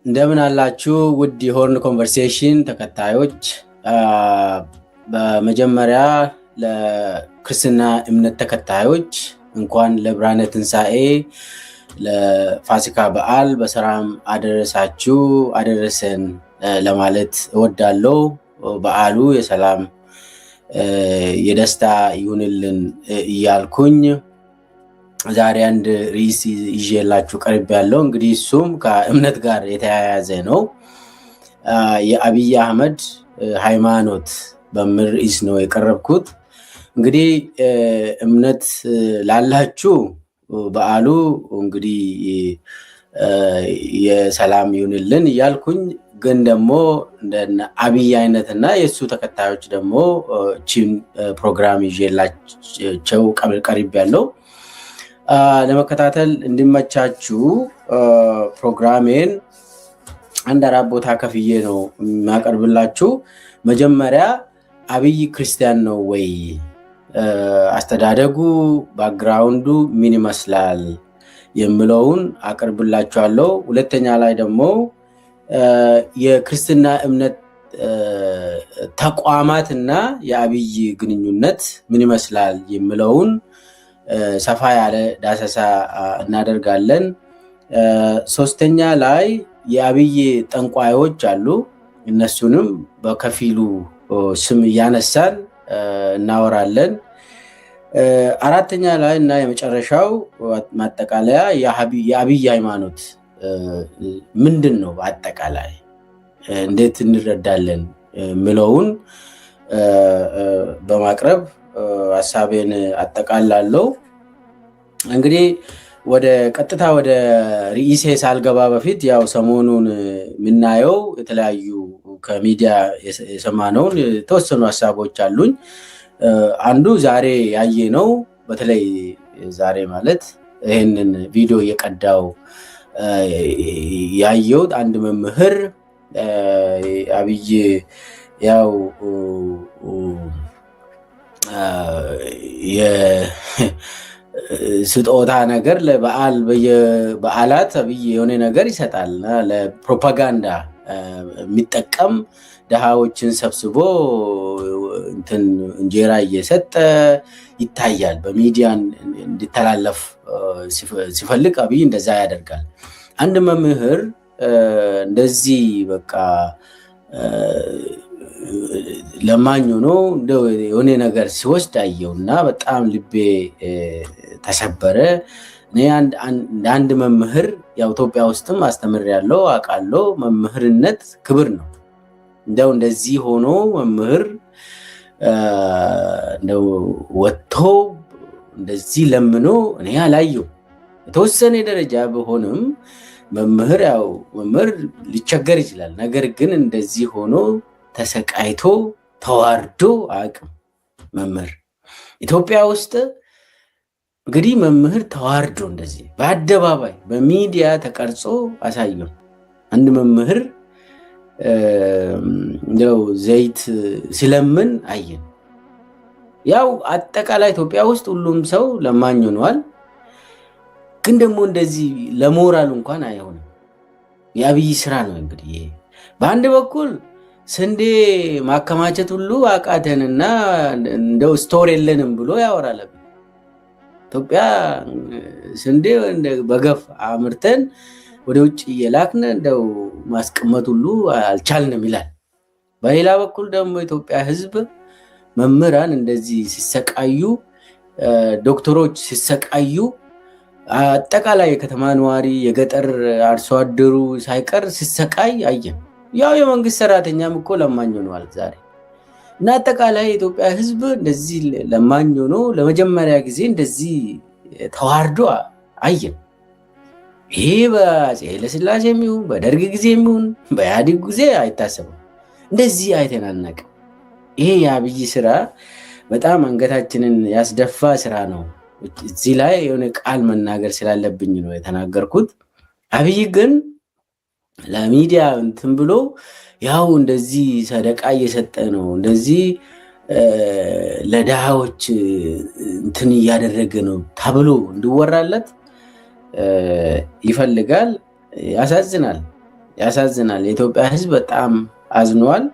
እንደምን አላችሁ ውድ የሆርን ኮንቨርሴሽን ተከታዮች። በመጀመሪያ ለክርስትና እምነት ተከታዮች እንኳን ለብርሃነ ትንሣኤ ለፋሲካ በዓል በሰላም አደረሳችሁ አደረሰን ለማለት እወዳለሁ። በዓሉ የሰላም የደስታ ይሁንልን እያልኩኝ ዛሬ አንድ ርዕስ ይዤላችሁ ቀርቤያለሁ። እንግዲህ እሱም ከእምነት ጋር የተያያዘ ነው። የአብይ አህመድ ሃይማኖት በሚል ርዕስ ነው የቀረብኩት። እንግዲህ እምነት ላላችሁ በዓሉ እንግዲህ የሰላም ይሁንልን እያልኩኝ ግን ደግሞ እንደነ አብይ አይነትና የእሱ ተከታዮች ደግሞ ቺን ፕሮግራም ይዤላቸው ቀርቤያለሁ። ለመከታተል እንዲመቻችሁ ፕሮግራሜን አንድ አራት ቦታ ከፍዬ ነው የሚያቀርብላችሁ። መጀመሪያ አብይ ክርስቲያን ነው ወይ? አስተዳደጉ ባክግራውንዱ ምን ይመስላል የሚለውን አቀርብላችኋለሁ። ሁለተኛ ላይ ደግሞ የክርስትና እምነት ተቋማትና የአብይ ግንኙነት ምን ይመስላል የሚለውን ሰፋ ያለ ዳሰሳ እናደርጋለን። ሶስተኛ ላይ የአብይ ጠንቋዮች አሉ፣ እነሱንም በከፊሉ ስም እያነሳን እናወራለን። አራተኛ ላይ እና የመጨረሻው ማጠቃለያ የአብይ ሃይማኖት ምንድን ነው፣ በአጠቃላይ እንዴት እንረዳለን የሚለውን በማቅረብ ሀሳቤን አጠቃላለሁ። እንግዲህ ቀጥታ ወደ ርዕሴ ሳልገባ በፊት ያው ሰሞኑን የምናየው የተለያዩ ከሚዲያ የሰማነውን የተወሰኑ ሀሳቦች አሉኝ። አንዱ ዛሬ ያየነው፣ በተለይ ዛሬ ማለት ይህንን ቪዲዮ እየቀዳው ያየሁት አንድ መምህር አብይ ያው የስጦታ ነገር ለበዓል በየበዓላት አብይ የሆነ ነገር ይሰጣል። ለፕሮፓጋንዳ የሚጠቀም ድሃዎችን ሰብስቦ እንጀራ እየሰጠ ይታያል። በሚዲያ እንዲተላለፍ ሲፈልግ አብይ እንደዛ ያደርጋል። አንድ መምህር እንደዚህ በቃ ለማኝ ሆኖ የሆነ ነገር ሲወስድ አየውና በጣም ልቤ ተሰበረ። እኔ አንድ መምህር ያው ኢትዮጵያ ውስጥም አስተምሬያለሁ አውቃለሁ። መምህርነት ክብር ነው። እንደዚህ ሆኖ መምህር ወጥቶ እንደዚህ ለምኖ እኔ አላየው። የተወሰነ ደረጃ ቢሆንም መምህር ሊቸገር ይችላል። ነገር ግን እንደዚህ ሆኖ ተሰቃይቶ ተዋርዶ አቅም መምህር ኢትዮጵያ ውስጥ እንግዲህ መምህር ተዋርዶ እንደዚህ በአደባባይ በሚዲያ ተቀርጾ አሳየው። አንድ መምህር ዘይት ሲለምን አየን። ያው አጠቃላይ ኢትዮጵያ ውስጥ ሁሉም ሰው ለማኝ ሆኗል። ግን ደግሞ እንደዚህ ለሞራል እንኳን አይሆንም። የአብይ ስራ ነው። እንግዲህ በአንድ በኩል ስንዴ ማከማቸት ሁሉ አቃተንና እንደው ስቶር የለንም ብሎ ያወራል። ኢትዮጵያ ስንዴ በገፍ አምርተን ወደ ውጭ እየላክን እንደው ማስቀመጥ ሁሉ አልቻልንም ይላል። በሌላ በኩል ደግሞ ኢትዮጵያ ሕዝብ መምህራን እንደዚህ ሲሰቃዩ፣ ዶክተሮች ሲሰቃዩ፣ አጠቃላይ የከተማ ነዋሪ የገጠር አርሶ አደሩ ሳይቀር ሲሰቃይ አየን። ያው የመንግስት ሰራተኛም እኮ ለማኝ ሆኗል ዛሬ። እና አጠቃላይ የኢትዮጵያ ህዝብ እንደዚህ ለማኝ ሆኖ ለመጀመሪያ ጊዜ እንደዚህ ተዋርዶ አየን። ይሄ በአፄ ኃይለሥላሴ የሚሆን በደርግ ጊዜ የሚሆን በኢህአዴግ ጊዜ አይታሰብም። እንደዚህ አይተናነቅም። ይሄ የአብይ ስራ በጣም አንገታችንን ያስደፋ ስራ ነው። እዚህ ላይ የሆነ ቃል መናገር ስላለብኝ ነው የተናገርኩት። አብይ ግን ለሚዲያ እንትን ብሎ ያው እንደዚህ ሰደቃ እየሰጠ ነው፣ እንደዚህ ለድሃዎች እንትን እያደረገ ነው ተብሎ እንዲወራለት ይፈልጋል። ያሳዝናል። ያሳዝናል። የኢትዮጵያ ሕዝብ በጣም አዝኗል።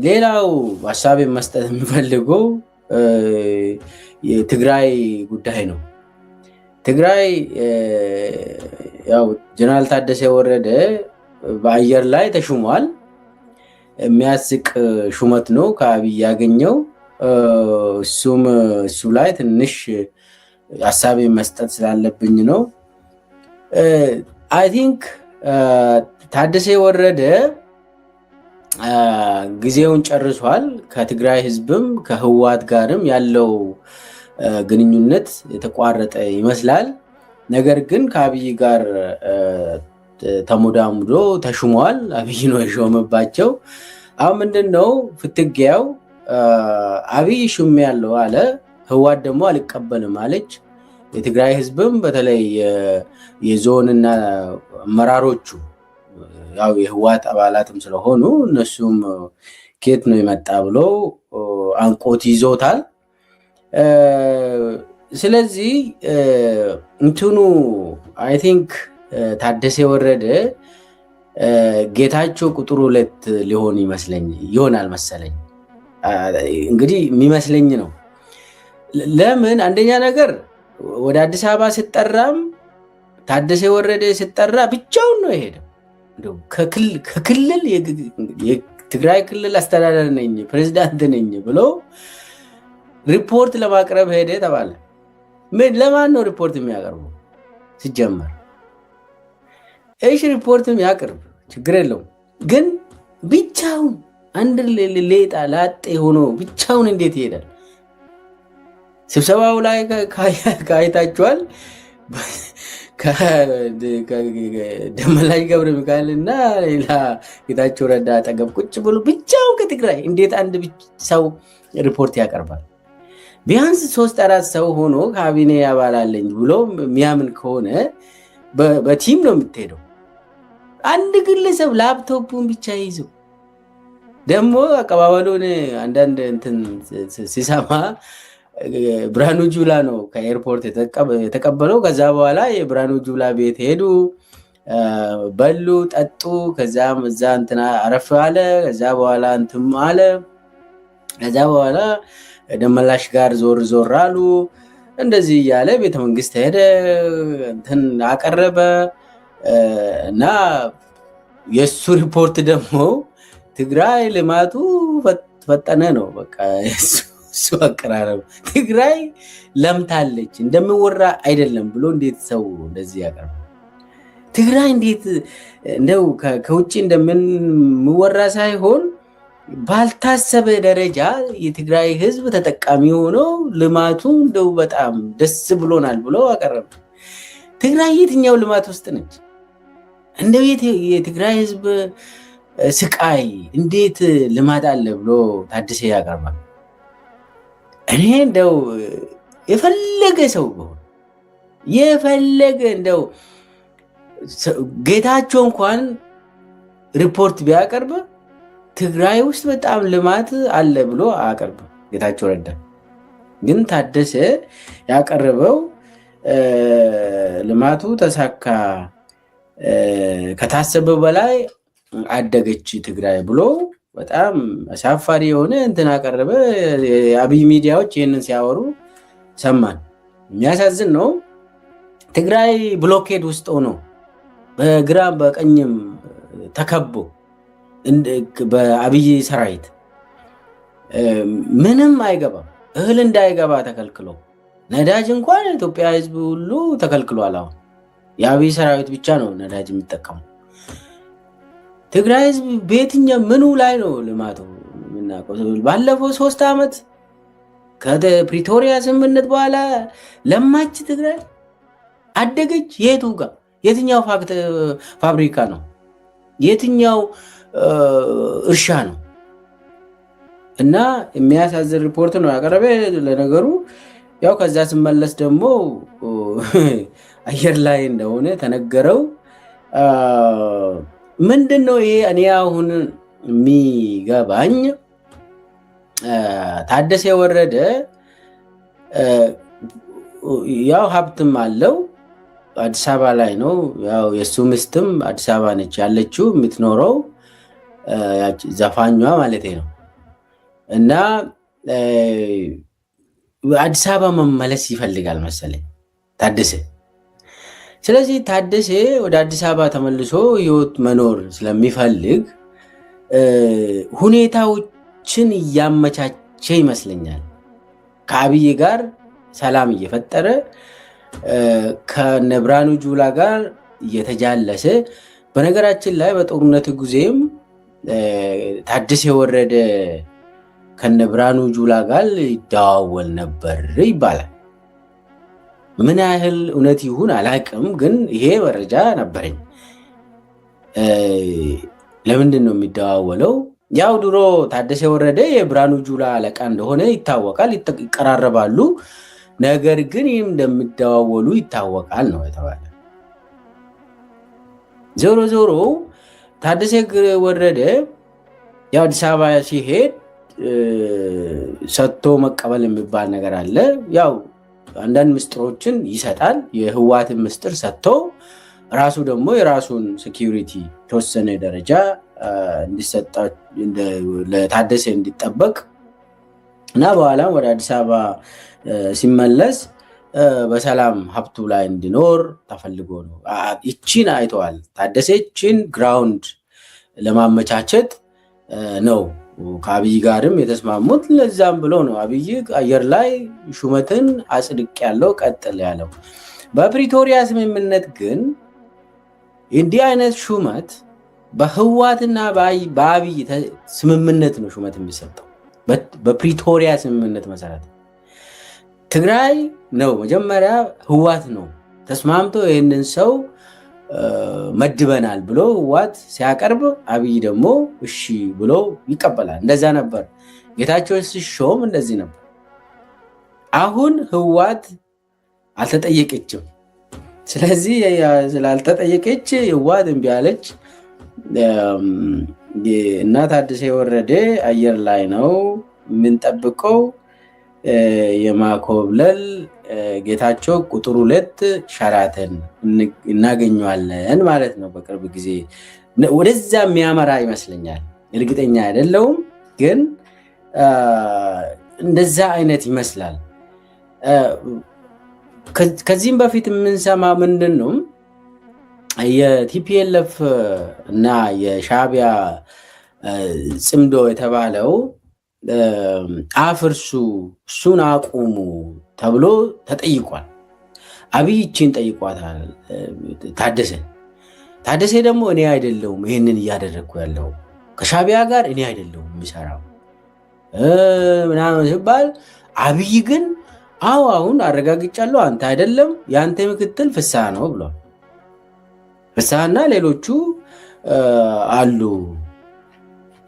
ሌላው ሀሳብ መስጠት የሚፈልገው የትግራይ ጉዳይ ነው። ትግራይ ያው ጀነራል ታደሰ ወረደ በአየር ላይ ተሹሟል። የሚያስቅ ሹመት ነው ከአብይ ያገኘው። እሱ ላይ ትንሽ ሀሳብ መስጠት ስላለብኝ ነው። አይ ቲንክ ታደሰ ወረደ ጊዜውን ጨርሷል። ከትግራይ ህዝብም ከህወሓት ጋርም ያለው ግንኙነት የተቋረጠ ይመስላል። ነገር ግን ከአብይ ጋር ተሞዳሙዶ ተሹሟል። አብይ ነው የሾመባቸው። አሁን ምንድን ነው ፍትጊያው? አብይ ሹም ያለው አለ፣ ህወሓት ደግሞ አልቀበልም አለች። የትግራይ ህዝብም በተለይ የዞንና አመራሮቹ ያው የህወሓት አባላትም ስለሆኑ እነሱም ኬት ነው የመጣ ብሎ አንቆት ይዞታል። ስለዚህ እንትኑ አይ ቲንክ ታደሰ ወረደ ጌታቸው ቁጥር 2 ሊሆን ይሆናል መሰለኝ። እንግዲህ የሚመስለኝ ነው። ለምን አንደኛ ነገር ወደ አዲስ አበባ ሲጠራም ታደሰ ወረደ ሲጠራ ብቻውን ነው የሄደው። ከክልል የትግራይ ክልል አስተዳደር ነኝ ፕሬዚዳንት ነኝ ብሎ ሪፖርት ለማቅረብ ሄደ ተባለ። ለማን ነው ሪፖርት የሚያቀርበው? ሲጀመር እሺ ሪፖርትም ያቅርብ ችግር የለውም። ግን ብቻውን አንድ ሌጣ ላጤ ሆኖ ብቻውን እንዴት ይሄዳል? ስብሰባው ላይ ካይታችኋል። ደመላሽ ገብረ ሚካኤል እና ሌላ ጌታቸው ረዳ አጠገብ ቁጭ ብሎ ብቻውን ከትግራይ እንዴት አንድ ሰው ሪፖርት ያቀርባል? ቢያንስ 3-4 ሰው ሆኖ ካቢኔ ያባላለኝ ብሎ የሚያምን ከሆነ በቲም ነው የምትሄደው። አንድ ግለሰብ ላፕቶፑን ብቻ ይዞ ደግሞ አቀባበሉን አንዳንድ እንትን ሲሰማ ብርሃኑ ጁላ ነው ከኤርፖርት የተቀበለው። ከዛ በኋላ የብርሃኑ ጁላ ቤት ሄዱ፣ በሉ፣ ጠጡ። ከዛም እዛ እንትና አረፍ አለ። ከዛ በኋላ እንትም አለ። ከዛ በኋላ ደመላሽ ጋር ዞር ዞር አሉ። እንደዚህ እያለ ቤተመንግስት ሄደ፣ እንትን አቀረበ እና የሱ ሪፖርት ደግሞ ትግራይ ልማቱ ፈጠነ ነው። በቃ እሱ አቀራረብ ትግራይ ለምታለች እንደሚወራ አይደለም ብሎ እንዴት ሰው እንደዚህ ያቀርባል? ትግራይ እንዴት እንደው ከውጭ እንደምንወራ ሳይሆን ባልታሰበ ደረጃ የትግራይ ህዝብ ተጠቃሚ ሆኖ ልማቱ እንደው በጣም ደስ ብሎናል ብሎ አቀረበ። ትግራይ የትኛው ልማት ውስጥ ነች? እንደው የትግራይ ህዝብ ስቃይ እንዴት ልማት አለ ብሎ ታደሰ ያቀርባል? እኔ እንደው የፈለገ ሰው ቢሆን የፈለገ እንደው ጌታቸው እንኳን ሪፖርት ቢያቀርብ ትግራይ ውስጥ በጣም ልማት አለ ብሎ አቀርብ ጌታቸው ረዳ። ግን ታደሰ ያቀረበው ልማቱ ተሳካ፣ ከታሰበ በላይ አደገች ትግራይ ብሎ በጣም አሳፋሪ የሆነ እንትን አቀረበ። የአብይ ሚዲያዎች ይህንን ሲያወሩ ሰማን። የሚያሳዝን ነው። ትግራይ ብሎኬድ ውስጥ ሆኖ በግራም በቀኝም ተከቦ በአብይ ሰራዊት ምንም አይገባም። እህል እንዳይገባ ተከልክሎ፣ ነዳጅ እንኳን ኢትዮጵያ ህዝብ ሁሉ ተከልክሏል። አሁን የአብይ ሰራዊት ብቻ ነው ነዳጅ የሚጠቀሙ። ትግራይ ህዝብ በየትኛው ምኑ ላይ ነው ልማቱ የምናውቀው? ባለፈው 3 ዓመት ከፕሪቶሪያ ስምምነት በኋላ ለማች ትግራይ አደገች። የቱ ጋር የትኛው ፋብሪካ ነው? የትኛው እርሻ ነው? እና የሚያሳዝን ሪፖርት ነው ያቀረበ። ለነገሩ ያው ከዛ ስመለስ ደግሞ አየር ላይ እንደሆነ ተነገረው። ምንድን ነው ይሄ? እኔ አሁን የሚገባኝ ታደሰ ወረደ ያው ሀብትም አለው አዲስ አበባ ላይ ነው። ያው የእሱ ምስትም አዲስ አበባ ነች ያለችው የምትኖረው ዘፋኟ ማለት ነው። እና አዲስ አበባ መመለስ ይፈልጋል መሰለኝ ታደሰ። ስለዚህ ታደሰ ወደ አዲስ አበባ ተመልሶ ህይወት መኖር ስለሚፈልግ ሁኔታዎችን እያመቻቸ ይመስለኛል። ከአብይ ጋር ሰላም እየፈጠረ ከነብርሃኑ ጁላ ጋር እየተጃለሰ። በነገራችን ላይ በጦርነት ጊዜም ታደሰ ወረደ ከነብርሃኑ ጁላ ጋር ይደዋወል ነበር ይባላል። ምን ያህል እውነት ይሁን አላቅም፣ ግን ይሄ መረጃ ነበረኝ። ለምንድን ነው የሚደዋወለው? ያው ድሮ ታደሰ ወረደ የብርሃኑ ጁላ አለቃ እንደሆነ ይታወቃል፣ ይቀራረባሉ። ነገር ግን ይህም እንደሚደዋወሉ ይታወቃል ነው የተባለ። ዞሮ ዞሮ ታደሰ ወረደ ያው አዲስ አበባ ሲሄድ ሰጥቶ መቀበል የሚባል ነገር አለ። ያው አንዳንድ ምስጢሮችን ይሰጣል። የህወሓትን ምስጢር ሰጥቶ ራሱ ደግሞ የራሱን ሴኪዩሪቲ ተወሰነ ደረጃ እንዲሰጣ ለታደሰ እንዲጠበቅ እና በኋላም ወደ አዲስ አበባ ሲመለስ በሰላም ሀብቱ ላይ እንዲኖር ተፈልጎ ነው። ይቺን አይተዋል ታደሰ። ይቺን ግራውንድ ለማመቻቸት ነው ከአብይ ጋርም የተስማሙት። ለዛም ብሎ ነው አብይ አየር ላይ ሹመትን አጽድቅ ያለው ቀጥል ያለው። በፕሪቶሪያ ስምምነት ግን እንዲህ አይነት ሹመት በህወሓትና በአብይ ስምምነት ነው ሹመት የሚሰጠው። በፕሪቶሪያ ስምምነት መሰረት ትግራይ ነው መጀመሪያ ህወሓት ነው ተስማምቶ ይህንን ሰው መድበናል ብሎ ህወሓት ሲያቀርብ አብይ ደግሞ እሺ ብሎ ይቀበላል። እንደዛ ነበር። ጌታቸው ሲሾም እንደዚህ ነበር። አሁን ህወሓት አልተጠየቀችም። ስለዚህ ስላልተጠየቀች ህወሓት እምቢ አለች እና ታደሰ ወረደ አየር ላይ ነው የምንጠብቀው የማኮብለል ጌታቸው ቁጥር 2 ሸራተን እናገኘዋለን ማለት ነው። በቅርብ ጊዜ ወደዛ የሚያመራ ይመስለኛል። እርግጠኛ አይደለሁም፣ ግን እንደዛ አይነት ይመስላል። ከዚህም በፊት የምንሰማ ምንድን ነው የቲፒኤልኤፍ እና የሻዕቢያ ጽምዶ የተባለው አፍርሱ እሱን አቁሙ ተብሎ ተጠይቋል። አብይ ይህችን ጠይቋታል ታደሰ ደግሞ እኔ አይደለሁም ይህንን እያደረግኩ ያለው ከሻዕቢያ ጋር እኔ አይደለሁም የሚሰራው ምናምን ሲባል አብይ ግን አዎ አሁን አረጋግጫለሁ አንተ አይደለም የአንተ ምክትል ፍስሐ ነው ብሏል። ፍስሐና ሌሎቹ አሉ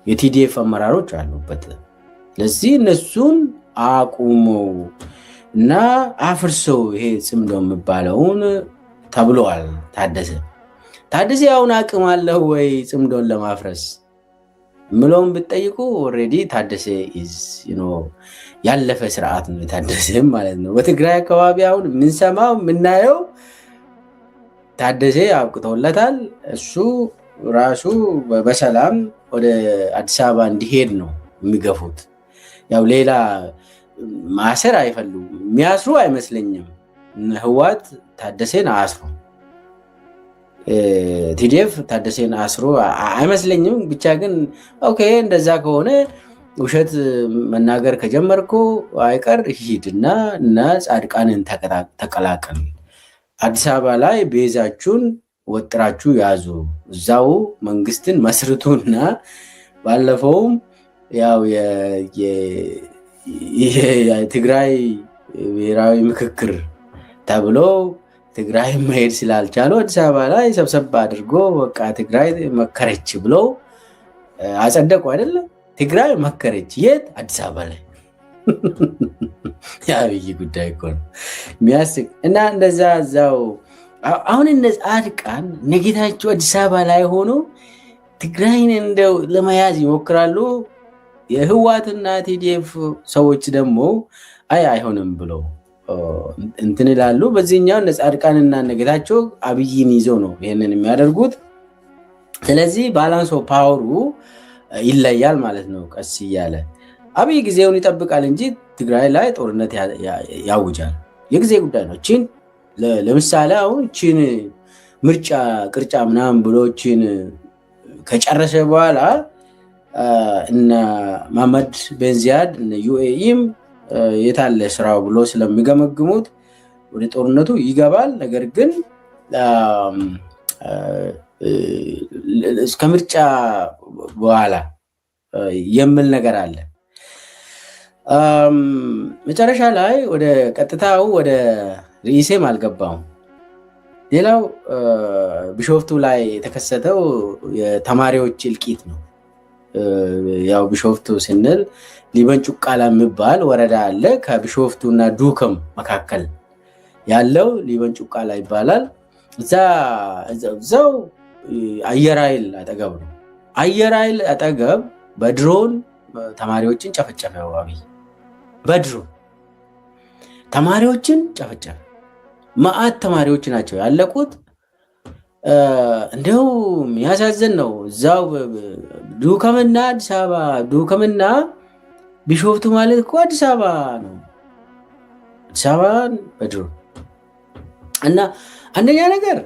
የቲዲኤፍ አመራሮች አሉበት። ለዚህ እነሱን አቁሙ እና አፍርሰው ይሄ ጽምዶ የሚባለውን ተብሏል። ታደሰ አሁን አቅም አለው ወይ ጽምዶን ለማፍረስ ምለውን ብትጠይቁ ኦልሬዲ ታደሰ ያለፈ ስርዓት ነው የታደሰ ማለት ነው። በትግራይ አካባቢ አሁን የምንሰማው የምናየው ታደሰ አብቅቶለታል። እሱ ራሱ በሰላም ወደ አዲስ አበባ እንዲሄድ ነው የሚገፉት። ያው ሌላ ማሰር አይፈልጉም። የሚያስሩ አይመስለኝም። ህወሓት ታደሰን አስሩ፣ ቲዲኤፍ ታደሰን አስሩ አይመስለኝም። ብቻ ግን ኦኬ እንደዛ ከሆነ ውሸት መናገር ከጀመርኩ አይቀር ሂድና እና ጻድቃንን ተቀላቀል፣ አዲስ አበባ ላይ ቤዛችሁን ወጥራችሁ ያዙ፣ እዛው መንግስትን መስርቱና ባለፈውም ያው የትግራይ ብሔራዊ ምክክር ተብሎ ትግራይ መሄድ ስላልቻሉ አዲስ አበባ ላይ ሰብሰብ አድርጎ በቃ ትግራይ መከረች ብሎ አጸደቁ አይደለም። ትግራይ መከረች የት? አዲስ አበባ ላይ። የአብይ ጉዳይ እኮ ነው የሚያስቅ። እና እንደዛ እዛው አሁን እነ ጻድቃን ነጌታቸው አዲስ አበባ ላይ ሆኖ ትግራይን እንደው ለመያዝ ይሞክራሉ። የህወሓትና ቲዲኤፍ ሰዎች ደግሞ አይሆንም ብለው እንትን ይላሉ። በዚህኛው እነ ጻድቃንና እነ ጌታቸው አብይን ይዘው ነው ይሄንን የሚያደርጉት። ስለዚህ ባላንስ ኦፍ ፓወሩ ይለያል ማለት ነው። ቀስ እያለ አብይ ጊዜውን ይጠብቃል እንጂ ትግራይ ላይ ጦርነት ያውጃል። የጊዜ ጉዳይ ነው። ቺን ለምሳሌ አሁን ቺን ምርጫ ቅርጫ ምናምን ብሎ ቺን ከጨረሰ በኋላ እነ መሐመድ ቤን ዚያድ እነ ዩኤኢም የታለ ስራው ብሎ ስለሚገመግሙት ወደ ጦርነቱ ይገባል። ነገር ግን እስከ ምርጫ በኋላ የሚል ነገር አለ። መጨረሻ ላይ ወደ ቀጥታው ወደ ርዕሴም አልገባውም። ሌላው ቢሾፍቱ ላይ የተከሰተው የተማሪዎች እልቂት ነው። ያው ቢሾፍቱ ስንል ሊበን ጩቃላ የሚባል ወረዳ አለ። ከቢሾፍቱ እና ዱከም መካከል ያለው ሊበን ጩቃላ ይባላል። እዛው አየር ኃይል አጠገብ ነው። አየር ኃይል አጠገብ በድሮን ተማሪዎችን ጨፈጨፈው አብይ። በድሮን ተማሪዎችን ጨፈጨፈ። መዓት ተማሪዎች ናቸው ያለቁት። እንደው የሚያሳዝን ነው። እዛው ዱከምና አዲስ አበባ ዱከምና ቢሾፍቱ ማለት እኮ አዲስ አበባ ነው። አዲስ አበባን በድሮን እና አንደኛ ነገር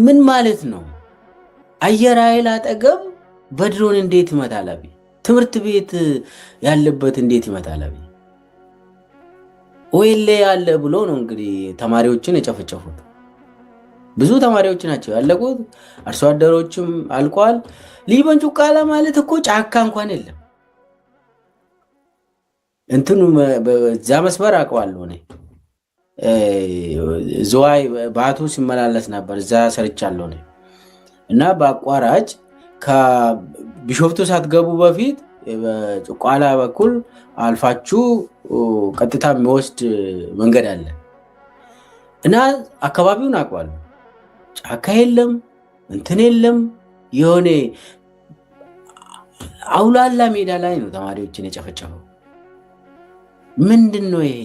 ምን ማለት ነው? አየር ኃይል አጠገብ በድሮን እንዴት ይመታል አብይ? ትምህርት ቤት ያለበት እንዴት ይመታል አብይ? ወይሌ ያለ ብሎ ነው እንግዲህ ተማሪዎችን የጨፈጨፉት። ብዙ ተማሪዎች ናቸው ያለቁት። አርሶ አደሮችም አልቋል። ሊበን ጩቃላ ማለት እኮ ጫካ እንኳን የለም። እንትኑ በዛ መስመር አውቀዋለሁ እኔ ዝዋይ ባቱ ሲመላለስ ነበር። እዛ ሰርቻለሁ እኔ እና በአቋራጭ ከቢሾፍቱ ሳትገቡ በፊት በጭቋላ በኩል አልፋችሁ ቀጥታ የሚወስድ መንገድ አለ እና አካባቢውን አውቀዋለሁ። ጫካ የለም፣ እንትን የለም። የሆነ አውላላ ሜዳ ላይ ነው ተማሪዎችን የጨፈጨፈው። ምንድን ነው ይሄ?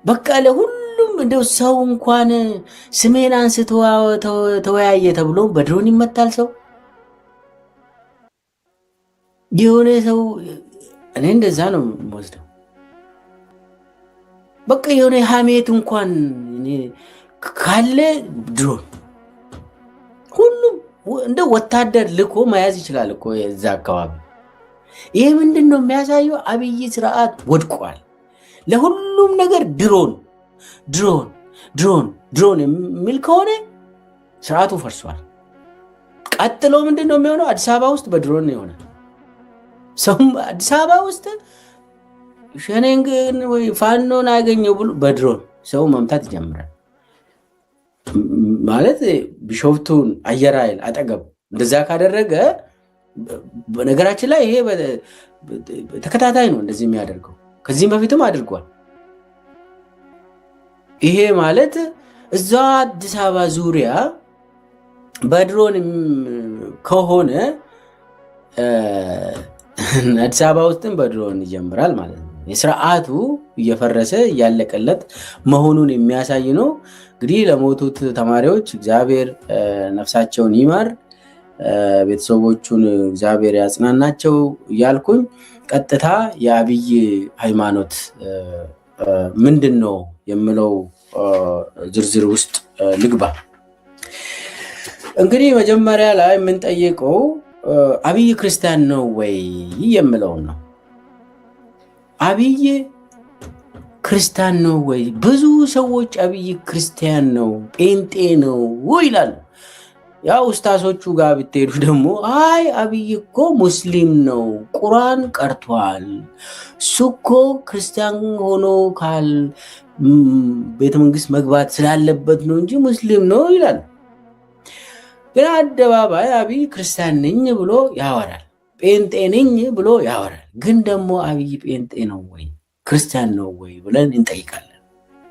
በቃ ለሁሉም እንደው ሰው እንኳን ስሜን አንስቶ ተወያየ ተብሎ በድሮን ይመታል ሰው። የሆነ ሰው እኔ እንደዛ ነው የምወስደው። በቃ የሆነ ሀሜት እንኳን ካለ ድሮን ሁሉም እንደ ወታደር ልኮ መያዝ ይችላል እኮ የዛ አካባቢ። ይሄ ምንድን ነው የሚያሳየው? አብይ ስርዓት ወድቋል። ለሁሉም ነገር ድሮን ድሮን ድሮን ድሮን የሚል ከሆነ ስርዓቱ ፈርሷል። ቀጥሎ ምንድን ነው የሚሆነው? አዲስ አበባ ውስጥ በድሮን የሆነ ሰው አዲስ አበባ ውስጥ ሸኔን ወይ ፋኖን አገኘው ብሎ በድሮን ሰው መምታት ይጀምራል። ማለት ቢሾፍቱን አየር ኃይል አጠገብ እንደዛ ካደረገ፣ በነገራችን ላይ ይሄ ተከታታይ ነው እንደዚህ የሚያደርገው። ከዚህም በፊትም አድርጓል። ይሄ ማለት እዛ አዲስ አበባ ዙሪያ በድሮን ከሆነ አዲስ አበባ ውስጥም በድሮን ይጀምራል ማለት ነው። የስርዓቱ እየፈረሰ እያለቀለት መሆኑን የሚያሳይ ነው። እንግዲህ ለሞቱት ተማሪዎች እግዚአብሔር ነፍሳቸውን ይማር፣ ቤተሰቦቹን እግዚአብሔር ያጽናናቸው እያልኩኝ ቀጥታ የአብይ ሃይማኖት ምንድን ነው የምለው ዝርዝር ውስጥ ልግባ። እንግዲህ መጀመሪያ ላይ የምንጠይቀው አብይ ክርስቲያን ነው ወይ የምለው ነው። አብይ ክርስቲያን ነው ወይ? ብዙ ሰዎች አብይ ክርስቲያን ነው ጴንጤ ነው ይላሉ። ያው ኡስታዞቹ ጋር ብትሄዱ ደግሞ አይ አብይ እኮ ሙስሊም ነው፣ ቁርአን ቀርቷል፣ እሱ እኮ ክርስቲያን ሆኖ ካል ቤተ መንግስት መግባት ስላለበት ነው እንጂ ሙስሊም ነው ይላል። ግን አደባባይ አብይ ክርስቲያን ነኝ ብሎ ያወራል፣ ጴንጤ ነኝ ብሎ ያወራል። ግን ደግሞ አብይ ጴንጤ ነው ወይ ክርስቲያን ነው ወይ ብለን እንጠይቃለን።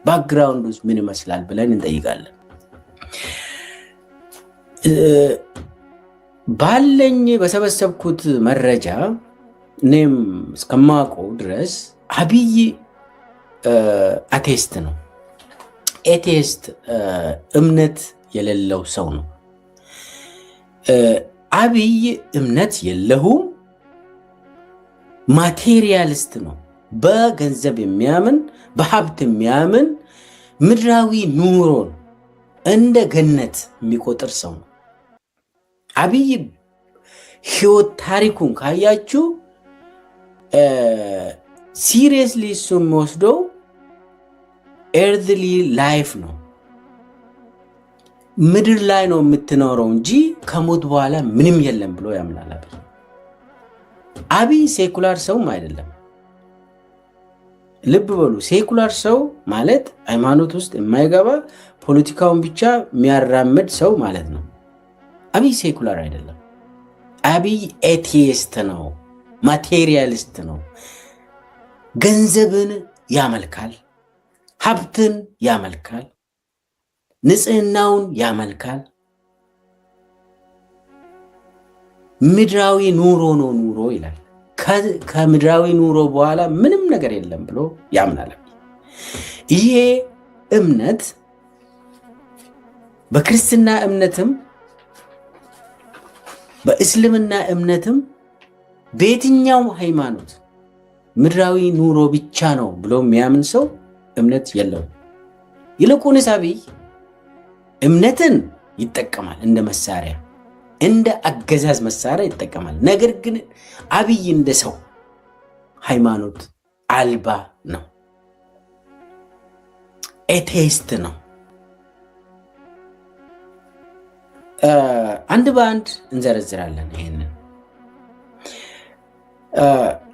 ባክግራውንድ ውስጥ ምን ይመስላል ብለን እንጠይቃለን። ባለኝ በሰበሰብኩት መረጃ እኔም እስከማውቀው ድረስ አብይ አቴስት ነው። ኤቴስት እምነት የሌለው ሰው ነው። አብይ እምነት የለውም፣ ማቴሪያሊስት ነው። በገንዘብ የሚያምን በሀብት የሚያምን ምድራዊ ኑሮን እንደ ገነት የሚቆጥር ሰው ነው። አብይ ህይወት ታሪኩን ካያችሁ ሲሪየስሊ እሱ የሚወስደው ኤርዝሊ ላይፍ ነው። ምድር ላይ ነው የምትኖረው እንጂ ከሞት በኋላ ምንም የለም ብሎ ያምናል። አብይ ሴኩላር ሰውም አይደለም። ልብ በሉ፣ ሴኩላር ሰው ማለት ሃይማኖት ውስጥ የማይገባ ፖለቲካውን ብቻ የሚያራምድ ሰው ማለት ነው። አብይ ሴኩላር አይደለም። አብይ ኤቲስት ነው፣ ማቴሪያሊስት ነው። ገንዘብን ያመልካል፣ ሀብትን ያመልካል፣ ንጽህናውን ያመልካል። ምድራዊ ኑሮ ነው ኑሮ ይላል። ከምድራዊ ኑሮ በኋላ ምንም ነገር የለም ብሎ ያምናል። ይሄ እምነት በክርስትና እምነትም በእስልምና እምነትም በየትኛው ሃይማኖት ምድራዊ ኑሮ ብቻ ነው ብሎ የሚያምን ሰው እምነት የለውም። ይልቁንስ አብይ እምነትን ይጠቀማል፣ እንደ መሳሪያ እንደ አገዛዝ መሳሪያ ይጠቀማል። ነገር ግን አብይ እንደ ሰው ሃይማኖት አልባ ነው፣ ኤቴስት ነው። አንድ በአንድ እንዘረዝራለን ይሄንን።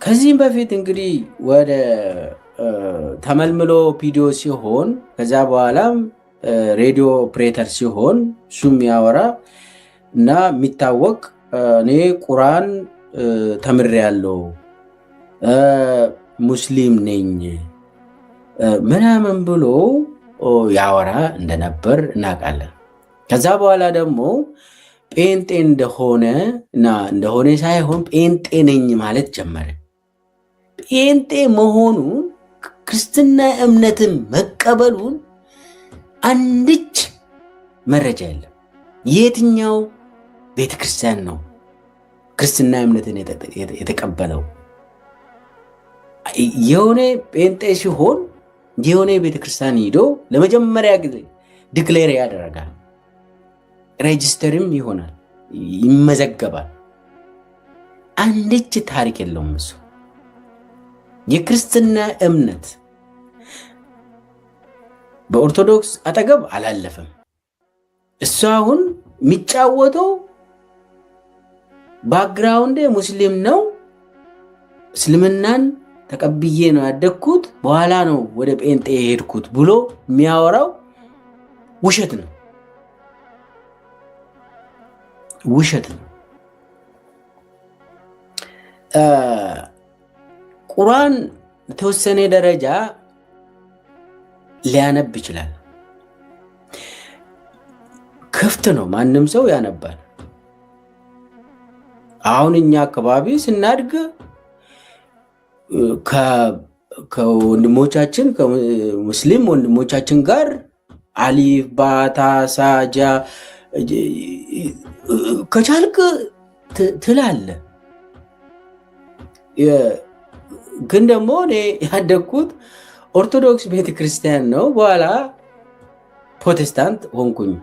ከዚህም በፊት እንግዲህ ወደ ተመልምሎ ቪዲዮ ሲሆን ከዛ በኋላም ሬዲዮ ኦፕሬተር ሲሆን እሱም ያወራ እና የሚታወቅ እኔ ቁርአን ተምሬያለሁ ሙስሊም ነኝ ምናምን ብሎ ያወራ እንደነበር እናውቃለን። ከዛ በኋላ ደግሞ ጴንጤ እንደሆነ ሳይሆን ጴንጤ ነኝ ማለት ጀመረ። ጴንጤ መሆኑን ክርስትና እምነትን መቀበሉን አንድች መረጃ የለም። የትኛው ቤተክርስቲያን ነው ክርስትና እምነትን የተቀበለው? የሆነ ጴንጤ ሲሆን የሆነ ቤተክርስቲያን ሂዶ ለመጀመሪያ ጊዜ ዲክሌር ያደርጋል። ሬጅስተርም ይሆናል፣ ይመዘገባል። አንድች ታሪክ የለውም እሱ። የክርስትና እምነት በኦርቶዶክስ አጠገብ አላለፈም። እሱ አሁን የሚጫወተው ባክግራውንድ ሙስሊም ነው፣ እስልምናን ተቀብዬ ነው ያደግኩት፣ በኋላ ነው ወደ ጴንጤ የሄድኩት ብሎ የሚያወራው ውሸት ነው፣ ውሸት ነው። ቁርአን የተወሰነ ደረጃ ሊያነብ ይችላል። ክፍት ነው፣ ማንም ሰው ያነባል። አሁን እኛ አካባቢ ስናድግ ከወንድሞቻችን ከሙስሊም ወንድሞቻችን ጋር አሊፍ ባታ ሳጃ ከቻልክ ትላለ። ግን ደግሞ እኔ ያደግኩት ኦርቶዶክስ ቤተክርስቲያን ነው። በኋላ ፕሮቴስታንት ሆንኩኝ።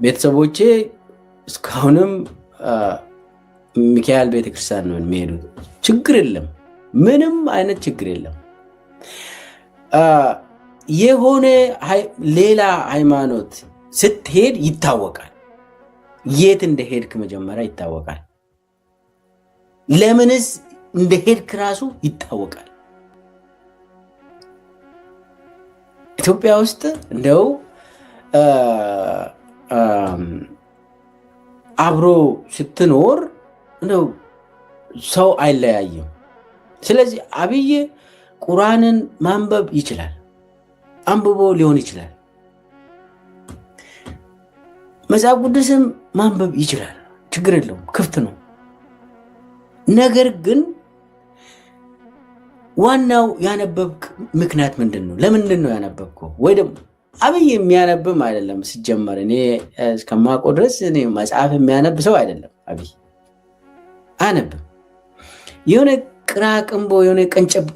ቤተሰቦቼ እስካሁንም ሚካኤል ቤተክርስቲያን ነው የሚሄዱት። ችግር የለም፣ ምንም አይነት ችግር የለም። የሆነ ሌላ ሃይማኖት ስትሄድ ይታወቃል። የት እንደሄድክ መጀመሪያ ይታወቃል። ለምንስ እንደሄድክ ራሱ ይታወቃል። ኢትዮጵያ ውስጥ እንደው አብሮ ስትኖር ነው ሰው አይለያይም። ስለዚህ አብይ ቁርአንን ማንበብ ይችላል፣ አንብቦ ሊሆን ይችላል። መጽሐፍ ቅዱስም ማንበብ ይችላል፣ ችግር የለውም፣ ክፍት ነው። ነገር ግን ዋናው ያነበብክ ምክንያት ምንድን ነው? ለምንድን ነው ያነበብከው? ወይ ደግሞ አብይ የሚያነብም አይደለም ሲጀመር። እኔ እስከማውቀው ድረስ እኔ መጽሐፍ የሚያነብ ሰው አይደለም አብይ። አያነብም። የሆነ ቅራቅንቦ የሆነ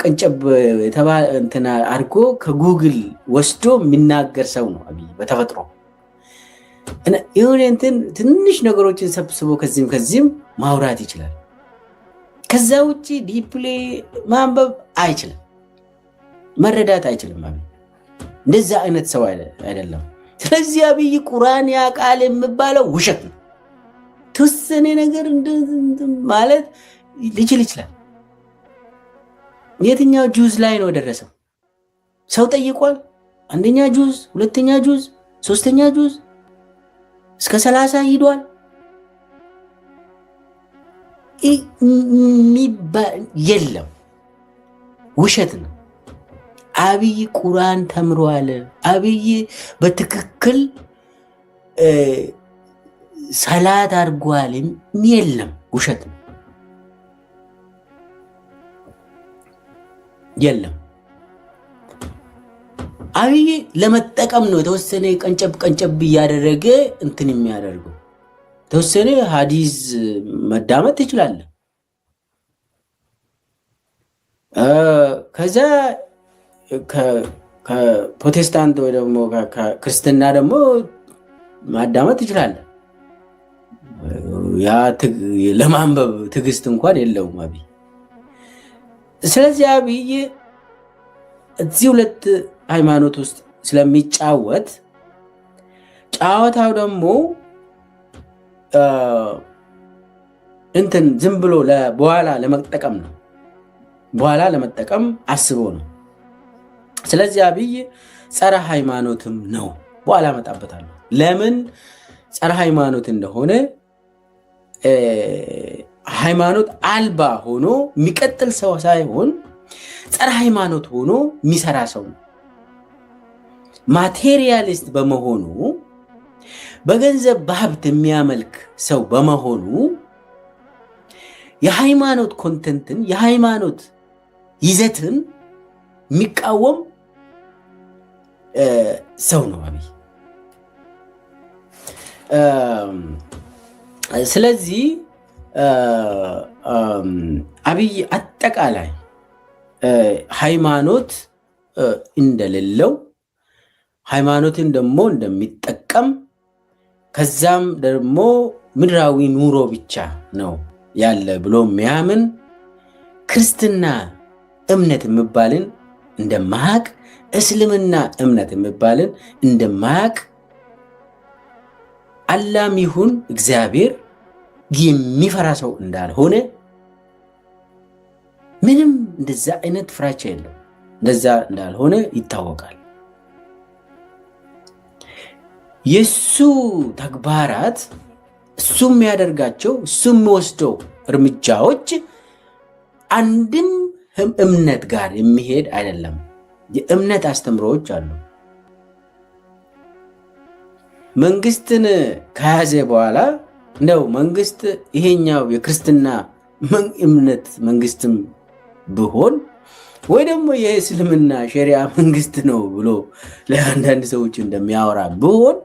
ቀንጨብ የተባለ እንትና አድርጎ ከጉግል ወስዶ የሚናገር ሰው ነው አብይ በተፈጥሮ። የሆነ እንትን ትንሽ ነገሮችን ሰብስቦ ከዚህም ማውራት ይችላል። ከዛ ውጭ ዲፕሌ ማንበብ አይችልም፣ መረዳት አይችልም አብይ። እንደዛ አይነት ሰው አይደለም። ስለዚህ አብይ ቁርአን ያውቃል የሚባለው ውሸት ነው። ተወሰነ ነገር ማለት ሊችል ይችላል። የትኛው ጁዝ ላይ ነው የደረሰው? ሰው ጠይቋል። አንደኛ ጁዝ፣ ሁለተኛ ጁዝ፣ ሶስተኛ ጁዝ እስከ 30 ሂዷል። የለም፣ ውሸት ነው። አብይ ቁርአን ተምሯል። አብይ በትክክል ሰላት አድርጓል። የለም፣ ውሸት ነው። የለም። አብይ ለመጠቀም ነው የተወሰነ ቀንጨብ እያደረገ እንትን የሚያደርገው። የተወሰነ ሀዲስ መዳመጥ ትችላለህ። ከዛ ከፕሮቴስታንት ወይ ደግሞ ክርስትና ደግሞ ማዳመጥ ትችላለህ። ያ ለማንበብ ትዕግስት እንኳን የለውም አብይ። ስለዚህ አብይ እዚህ ሁለት ሃይማኖት ውስጥ ስለሚጫወት ጫወታው ደግሞ እንትን ዝም ብሎ በኋላ ለመጠቀም ነው። በኋላ ለመጠቀም አስቦ ነው። ስለዚህ አብይ ጸረ ሃይማኖትም ነው። በኋላ እመጣበታለሁ ለምን ጸረ ሃይማኖት እንደሆነ። ሃይማኖት አልባ ሆኖ የሚቀጥል ሰው ሳይሆን ጸረ ሃይማኖት ሆኖ የሚሰራ ሰው ነው። ማቴሪያሊስት በመሆኑ በገንዘብ በሀብት የሚያመልክ ሰው በመሆኑ የሃይማኖት ኮንተንትን የሃይማኖት ይዘትን የሚቃወም ሰው ነው አብይ። ስለዚህ አብይ አጠቃላይ ሃይማኖት እንደሌለው ሃይማኖትን ደግሞ እንደሚጠቀም ከዛም ደግሞ ምድራዊ ኑሮ ብቻ ነው ያለ ብሎ የሚያምን ክርስትና እምነት የሚባልን እንደማያውቅ እስልምና እምነት የሚባልን እንደማያውቅ አላም ይሁን እግዚአብሔር የሚፈራ ሰው እንዳልሆነ ምንም እንደዛ አይነት ፍራቻ የለው። እንደዛ እንዳልሆነ ይታወቃል። የሱ ተግባራት እሱ የሚያደርጋቸው እሱ የሚወስደው እርምጃዎች አንድም እምነት ጋር የሚሄድ አይደለም። የእምነት አስተምሮዎች አሉ። መንግስትን ከያዘ በኋላ እንደው መንግስት ይሄኛው የክርስትና እምነት መንግስትም ብሆን ወይ ደግሞ የእስልምና ሸሪዓ መንግስት ነው ብሎ ለአንዳንድ ሰዎች እንደሚያወራ ብሆን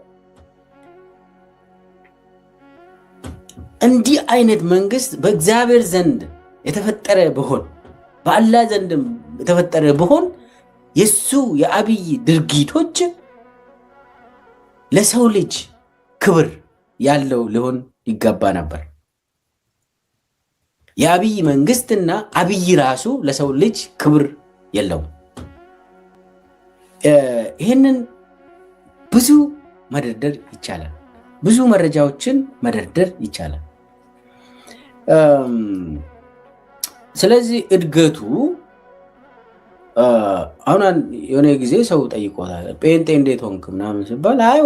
እንዲህ አይነት መንግስት በእግዚአብሔር ዘንድ የተፈጠረ ብሆን በአላህ ዘንድ የተፈጠረ ብሆን የሱ የአብይ ድርጊቶች ለሰው ልጅ ክብር ያለው ሊሆን ይገባ ነበር። የአብይ መንግስትና አብይ ራሱ ለሰው ልጅ ክብር የለውም። ይህንን ብዙ መደርደር ይቻላል። ብዙ መረጃዎችን መደርደር ይቻላል። ስለዚህ እድገቱ አሁን የሆነ ጊዜ ሰው ጠይቆታል፣ ጴንጤ እንዴት ሆንክ ምናምን ሲባል አይ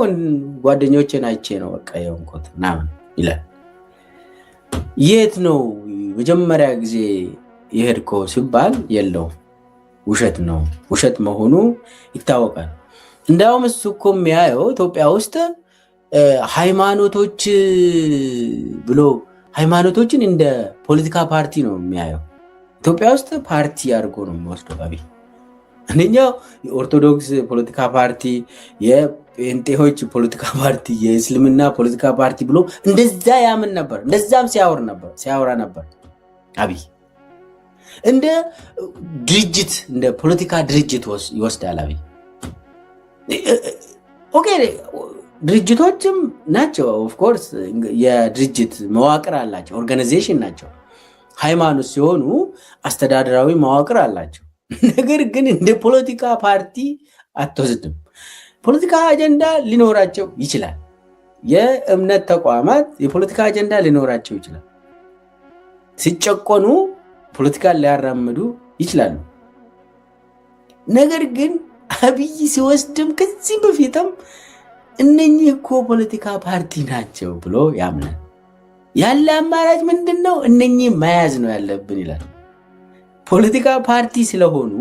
ጓደኞቼን አይቼ ነው በቃ የሆንኩት ምናምን ይላል። የት ነው መጀመሪያ ጊዜ የሄድከው ሲባል የለውም፣ ውሸት ነው። ውሸት መሆኑ ይታወቃል። እንዲያውም እሱ እኮ የሚያየው ኢትዮጵያ ውስጥ ሃይማኖቶች ብሎ ሃይማኖቶችን እንደ ፖለቲካ ፓርቲ ነው የሚያየው። ኢትዮጵያ ውስጥ ፓርቲ አድርጎ ነው የሚወስደው አብይ። አንደኛው የኦርቶዶክስ ፖለቲካ ፓርቲ፣ የጴንጤዎች ፖለቲካ ፓርቲ፣ የእስልምና ፖለቲካ ፓርቲ ብሎ እንደዛ ያምን ነበር። እንደዛም ሲያወራ ነበር አብይ። እንደ ድርጅት እንደ ፖለቲካ ድርጅት ይወስዳል አብይ። ኦኬ ድርጅቶችም ናቸው ኦፍኮርስ የድርጅት መዋቅር አላቸው፣ ኦርጋናይዜሽን ናቸው። ሃይማኖት ሲሆኑ አስተዳደራዊ መዋቅር አላቸው። ነገር ግን እንደ ፖለቲካ ፓርቲ አትወስድም። ፖለቲካ አጀንዳ ሊኖራቸው ይችላል። የእምነት ተቋማት የፖለቲካ አጀንዳ ሊኖራቸው ይችላል። ሲጨቆኑ ፖለቲካን ሊያራምዱ ይችላሉ። ነገር ግን አብይ ሲወስድም ከዚህ በፊትም እነኚህ እኮ ፖለቲካ ፓርቲ ናቸው ብሎ ያምናል። ያለ አማራጭ ምንድን ነው? እነኚህ መያዝ ነው ያለብን ይላል። ፖለቲካ ፓርቲ ስለሆኑ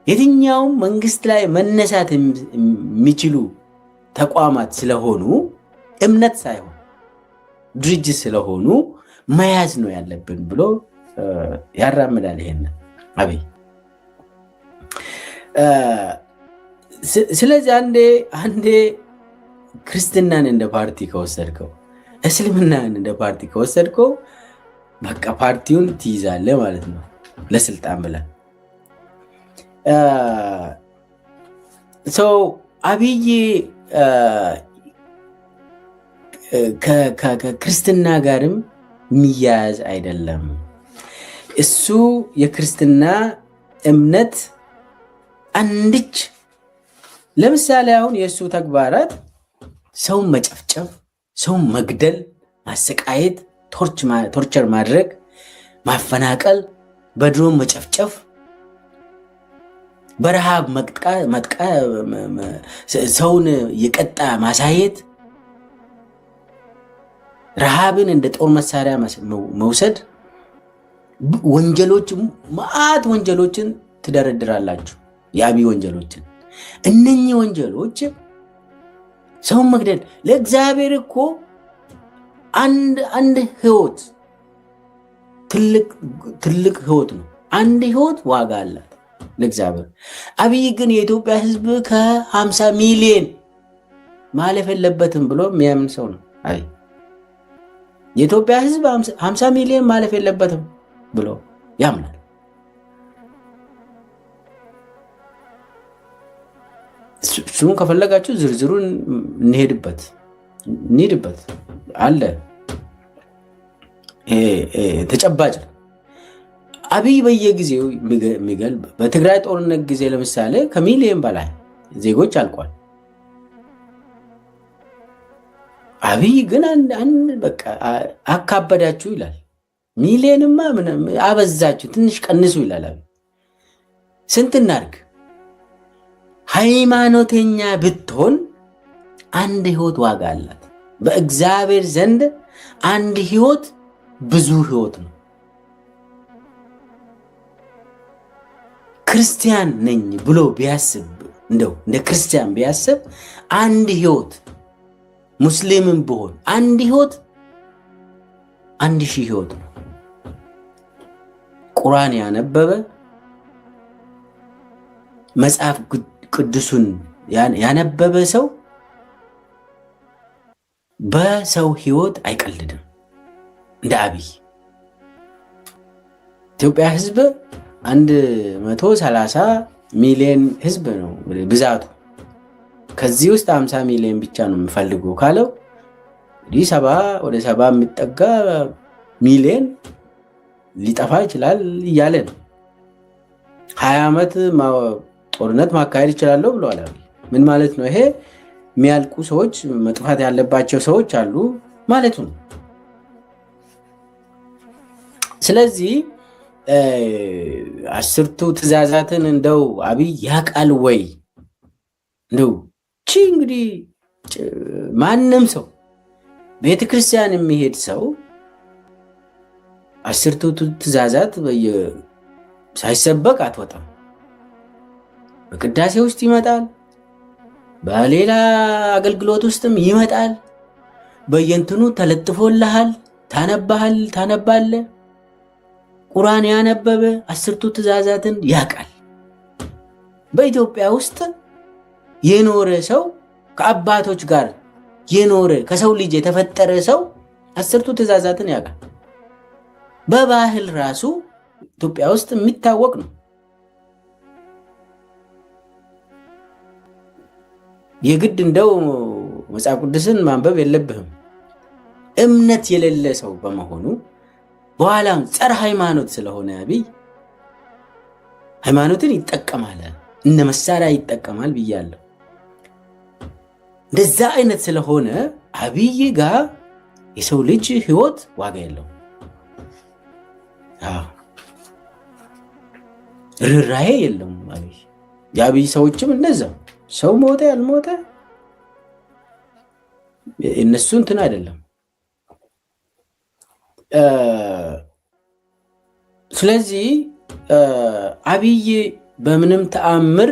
የትኛውም መንግስት ላይ መነሳት የሚችሉ ተቋማት ስለሆኑ እምነት ሳይሆን ድርጅት ስለሆኑ መያዝ ነው ያለብን ብሎ ያራምዳል ይሄን አብይ። ስለዚህ አንዴ ክርስትናን እንደ ፓርቲ ከወሰድከው፣ እስልምናን እንደ ፓርቲ ከወሰድከው በቃ ፓርቲውን ትይዛለህ ማለት ነው ለስልጣን ብለን። አብይ ከክርስትና ጋርም የሚያያዝ አይደለም። እሱ የክርስትና እምነት አንድች ለምሳሌ አሁን የእሱ ተግባራት ሰውን መጨፍጨፍ፣ ሰውን መግደል፣ ማሰቃየት፣ ቶርቸር ማድረግ፣ ማፈናቀል፣ በድሮን መጨፍጨፍ፣ በረሃብ ሰውን የቀጣ ማሳየት፣ ረሃብን እንደ ጦር መሳሪያ መውሰድ፣ ወንጀሎች ማአት ወንጀሎችን ትደረድራላችሁ። የአብይ ወንጀሎችን እነኚህ ወንጀሎች ሰውን መግደል ለእግዚአብሔር እኮ አንድ ህይወት ትልቅ ህይወት ነው። አንድ ህይወት ዋጋ አላት ለእግዚአብሔር። አብይ ግን የኢትዮጵያ ህዝብ ከ50 ሚሊዮን ማለፍ የለበትም ብሎ የሚያምን ሰው ነው አብይ። የኢትዮጵያ ህዝብ 50 ሚሊዮን ማለፍ የለበትም ብሎ ያምናል። እሱን ከፈለጋችሁ ዝርዝሩን እንሄድበት አለ። ተጨባጭ አብይ በየጊዜው የሚገል በትግራይ ጦርነት ጊዜ ለምሳሌ ከሚሊዮን በላይ ዜጎች አልቋል። አብይ ግን በቃ አካበዳችሁ ይላል። ሚሊዮንማ አበዛችሁ፣ ትንሽ ቀንሱ ይላል አብይ። ስንት እናድርግ? ሃይማኖተኛ ብትሆን አንድ ህይወት ዋጋ አላት። በእግዚአብሔር ዘንድ አንድ ህይወት ብዙ ህይወት ነው። ክርስቲያን ነኝ ብሎ ቢያስብ እንደው እንደ ክርስቲያን ቢያስብ አንድ ህይወት፣ ሙስሊምም ብሆን አንድ ህይወት 1000 ህይወት ነው። ቁርአን ያነበበ መጽሐፍ ቅዱሱን ያነበበ ሰው በሰው ህይወት አይቀልድም። እንደ አብይ ኢትዮጵያ ህዝብ 130 ሚሊዮን ህዝብ ነው ብዛቱ። ከዚህ ውስጥ 50 ሚሊዮን ብቻ ነው የምፈልገው ካለው ወደ 70 የሚጠጋ ሚሊዮን ሊጠፋ ይችላል እያለ ነው። 20 ዓመት ጦርነት ማካሄድ ይችላለሁ ብለዋል። ምን ማለት ነው ይሄ? የሚያልቁ ሰዎች፣ መጥፋት ያለባቸው ሰዎች አሉ ማለቱ ነው። ስለዚህ 10ቱ ትእዛዛትን እንደው አብይ ያውቃል ወይ? እንደው እንግዲህ ማንም ሰው ቤተክርስቲያን የሚሄድ ሰው 10ቱ ትእዛዛት ሳይሰበክ አትወጣም። በቅዳሴ ውስጥ ይመጣል፣ በሌላ አገልግሎት ውስጥም ይመጣል። በየንትኑ ተለጥፎልሃል፣ ታነባለህ። ቁርአን ያነበበ 10ቱ ትእዛዛትን ያውቃል። በኢትዮጵያ ውስጥ የኖረ ሰው ከአባቶች ጋር የኖረ ከሰው ልጅ የተፈጠረ ሰው 10ቱ ትእዛዛትን ያውቃል። በባህል ራሱ ኢትዮጵያ ውስጥ የሚታወቅ ነው። የግድ እንደው መጽሐፍ ቅዱስን ማንበብ የለብህም። እምነት የሌለ ሰው በመሆኑ በኋላም ጸረ ሃይማኖት ስለሆነ አብይ ሃይማኖትን ይጠቀማል፣ እንደ መሳሪያ ይጠቀማል ብያለሁ። እንደዛ አይነት ስለሆነ አብይ ጋር የሰው ልጅ ህይወት ዋጋ የለውም። ርህራሄ የለውም አብይ። የአብይ ሰዎችም እንደዛው ሰው ሞተ ያልሞተ እነሱ እንትን አይደለም። ስለዚህ አብይ በምንም ተአምር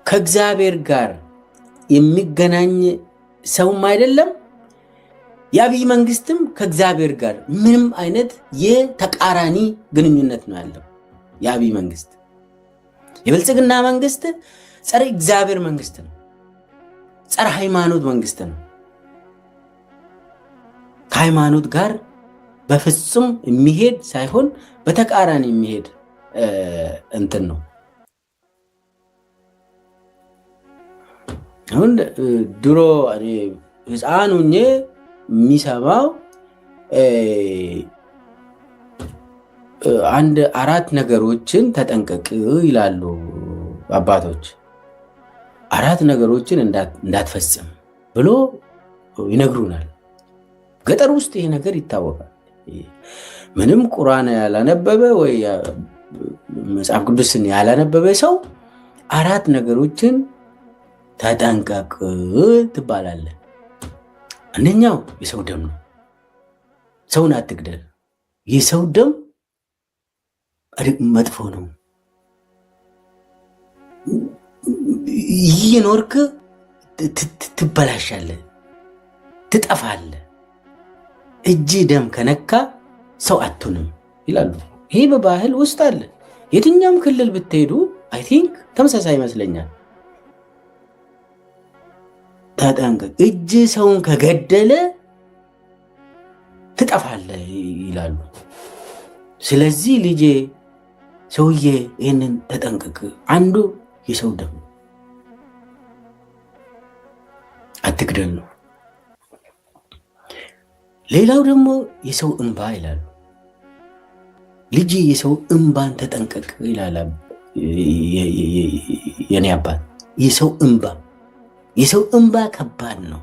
ከእግዚአብሔር ጋር የሚገናኝ ሰውም አይደለም። የአብይ መንግስትም ከእግዚአብሔር ጋር ምንም አይነት የተቃራኒ ግንኙነት ነው ያለው። የአብይ መንግስት የብልጽግና መንግስት ጸረ እግዚአብሔር መንግስት ነው፣ ጸረ ሃይማኖት መንግስት ነው። ከሃይማኖት ጋር በፍጹም የሚሄድ ሳይሆን በተቃራኒ የሚሄድ እንትን ነው። አሁን ድሮ ህፃን ሆኜ የሚሰማው አንድ 4 ነገሮችን ተጠንቀቅ ይላሉ አባቶች። 4 ነገሮችን እንዳትፈጽም ብሎ ይነግሩናል። ገጠር ውስጥ ይሄ ነገር ይታወቃል። ምንም ቁርአን ያላነበበ ወይ መጽሐፍ ቅዱስን ያላነበበ ሰው 4 ነገሮችን ተጠንቀቅ ትባላለ። አንደኛው የሰው ደም ነው። ሰውን አትግደል። የሰው ደም መጥፎ ነው። እየኖርክ ትበላሻለህ፣ ትጠፋለህ። እጅ ደም ከነካ ሰው አትሆንም ይላሉ። ይሄ በባህል ውስጥ አለ። የትኛውም ክልል ብትሄዱ አይ ቲንክ ተመሳሳይ ይመስለኛል። ተጠንቀቅ፣ እጅ ሰውን ከገደለ ትጠፋለህ ይላሉ። ስለዚህ ልጄ ሰውዬ ይህንን ተጠንቀቅ። አንዱ የሰው ደም አትግደል ነው። ሌላው ደግሞ የሰው እንባ ይላሉ። ልጄ የሰው እንባን ተጠንቀቅ ይላል የኔ አባት። የሰው እንባ ከባድ ነው፣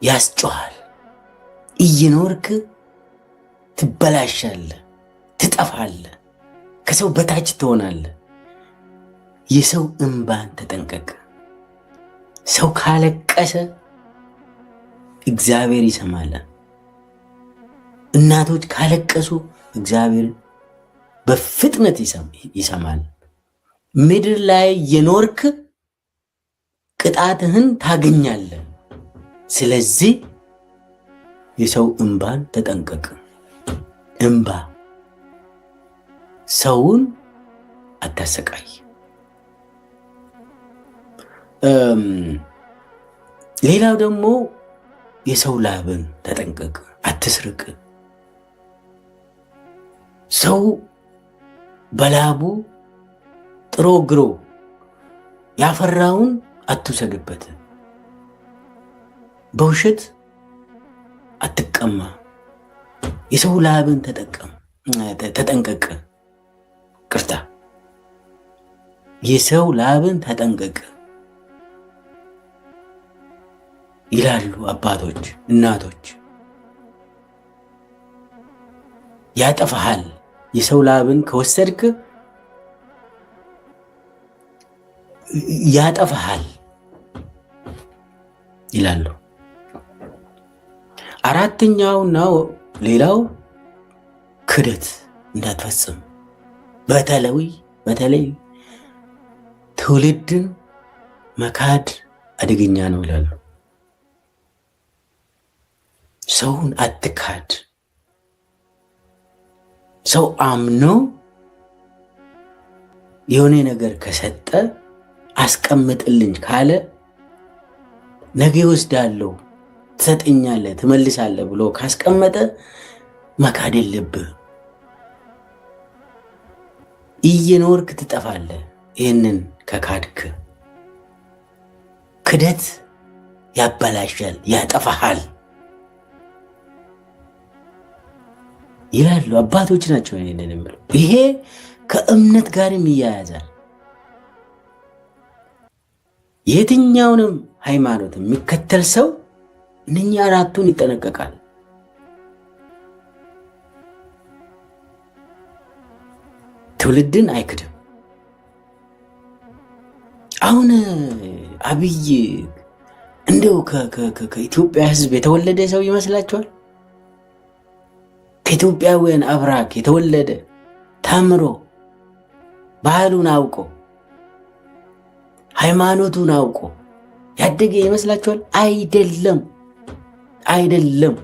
ያስጮሃል። እየኖርክ ትበላሻለህ፣ ትጠፋለህ፣ ከሰው በታች ትሆናለህ። የሰው እንባን ተጠንቀቅ። ሰው ካለቀሰ እግዚአብሔር ይሰማል። እናቶች ካለቀሱ እግዚአብሔር በፍጥነት ይሰማል። ምድር ላይ የኖርክ ቅጣትህን ታገኛለህ። ስለዚህ የሰው እንባን ተጠንቀቅ። እንባ ሰውን አታሰቃይ። ሌላው ደግሞ የሰው ላብን ተጠንቀቅ፣ አትስርቅ። ሰው በላቡ ጥሮ ግሮ ያፈራውን አትውሰድበት። በውሸት አትቀማ። የሰው ላብን ተጠንቀቅ። ቅርታ፣ የሰው ላብን ተጠንቀቅ ይላሉ አባቶች፣ እናቶች። ያጠፋሃል። የሰው ላብን ከወሰድክ ያጠፋሃል ይላሉ። አራተኛውና ሌላው ክደት እንዳትፈጽም። በተለይ ትውልድን መካድ አደገኛ ነው ይላሉ። ሰውን አትካድ። ሰው አምኖ የሆነ ነገር ከሰጠ አስቀምጥልኝ ካለ ነገ ወስዳለሁ ትሰጠኛለህ ትመልሳለህ ብሎ ካስቀመጠ መካድ የለብህ። እየኖርክ ትጠፋለህ። ይህንን ከካድክ ክደት ያበላሻል፣ ያጠፋሃል ይላሉ አባቶች ናቸው ይሄንን የሚሉ። ይሄ ከእምነት ጋርም ይያያዛል። የትኛውንም ሃይማኖት የሚከተል ሰው እነኛ አራቱን ይጠነቀቃል። ትውልድን አይክድም። አሁን አብይ እንደው ከኢትዮጵያ ሕዝብ የተወለደ ሰው ይመስላችኋል? ከኢትዮጵያውያን አብራክ የተወለደ ተምሮ ባህሉን አውቆ ሃይማኖቱን አውቆ ያደገ ይመስላችኋል? አይደለም፣ አይደለም።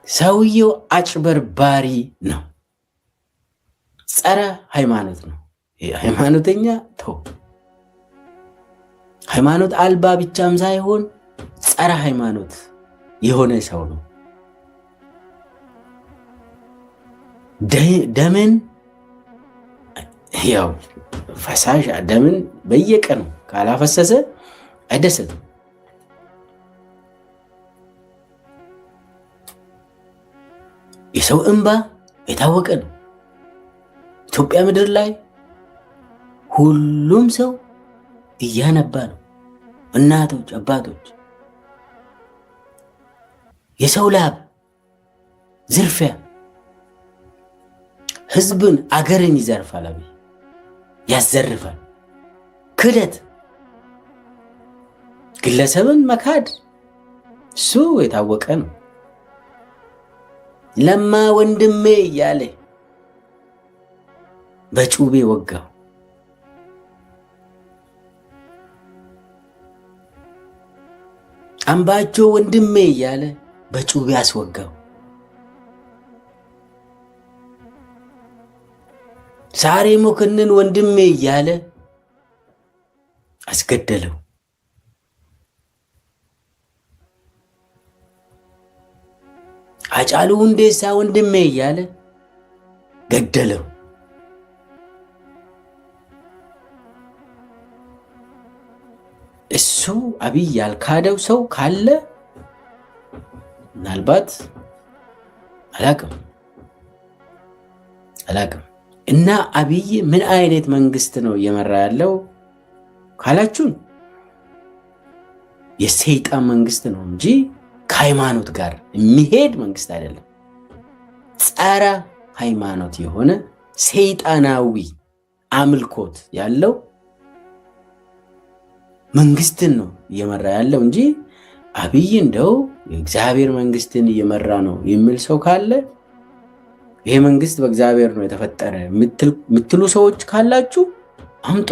ሰውየው አጭበርባሪ ነው። ጸረ ሃይማኖት ነው። ሃይማኖተኛ ተው፣ ሃይማኖት አልባ ብቻም ሳይሆን ጸረ ሃይማኖት የሆነ ሰው ነው። ደምን ያው ፈሳሽ ደምን በየቀኑ ካላፈሰሰ አይደሰትም። የሰው እንባ የታወቀ ነው። ኢትዮጵያ ምድር ላይ ሁሉም ሰው እያነባ ነው። እናቶች፣ አባቶች። የሰው ላብ፣ ዝርፊያ ህዝብን አገርን ይዘርፋል፣ አብይ ያዘርፋል። ክደት፣ ግለሰብን መካድ እሱ የታወቀ ነው። ለማ ወንድሜ እያለ በጩቤ ወጋው። አምባቸው ወንድሜ እያለ በጩቤ አስወጋው። ሳሬ መኮንን ወንድሜ እያለ አስገደለው። አጫሉ ሁንዴሳ ወንድሜ እያለ ገደለው። እሱ አብይ ያልካደው ሰው ካለ ምናልባት አላቅም እና አብይ ምን አይነት መንግስት ነው እየመራ ያለው ካላችሁን የሰይጣን መንግስት ነው እንጂ ከሃይማኖት ጋር የሚሄድ መንግስት አይደለም። ጸረ ሃይማኖት የሆነ ሰይጣናዊ አምልኮት ያለው መንግስትን ነው እየመራ ያለው እንጂ አብይ እንደው የእግዚአብሔር መንግስትን እየመራ ነው የሚል ሰው ካለ ይሄ መንግስት በእግዚአብሔር ነው የተፈጠረ የምትሉ ሰዎች ካላችሁ አምጡ።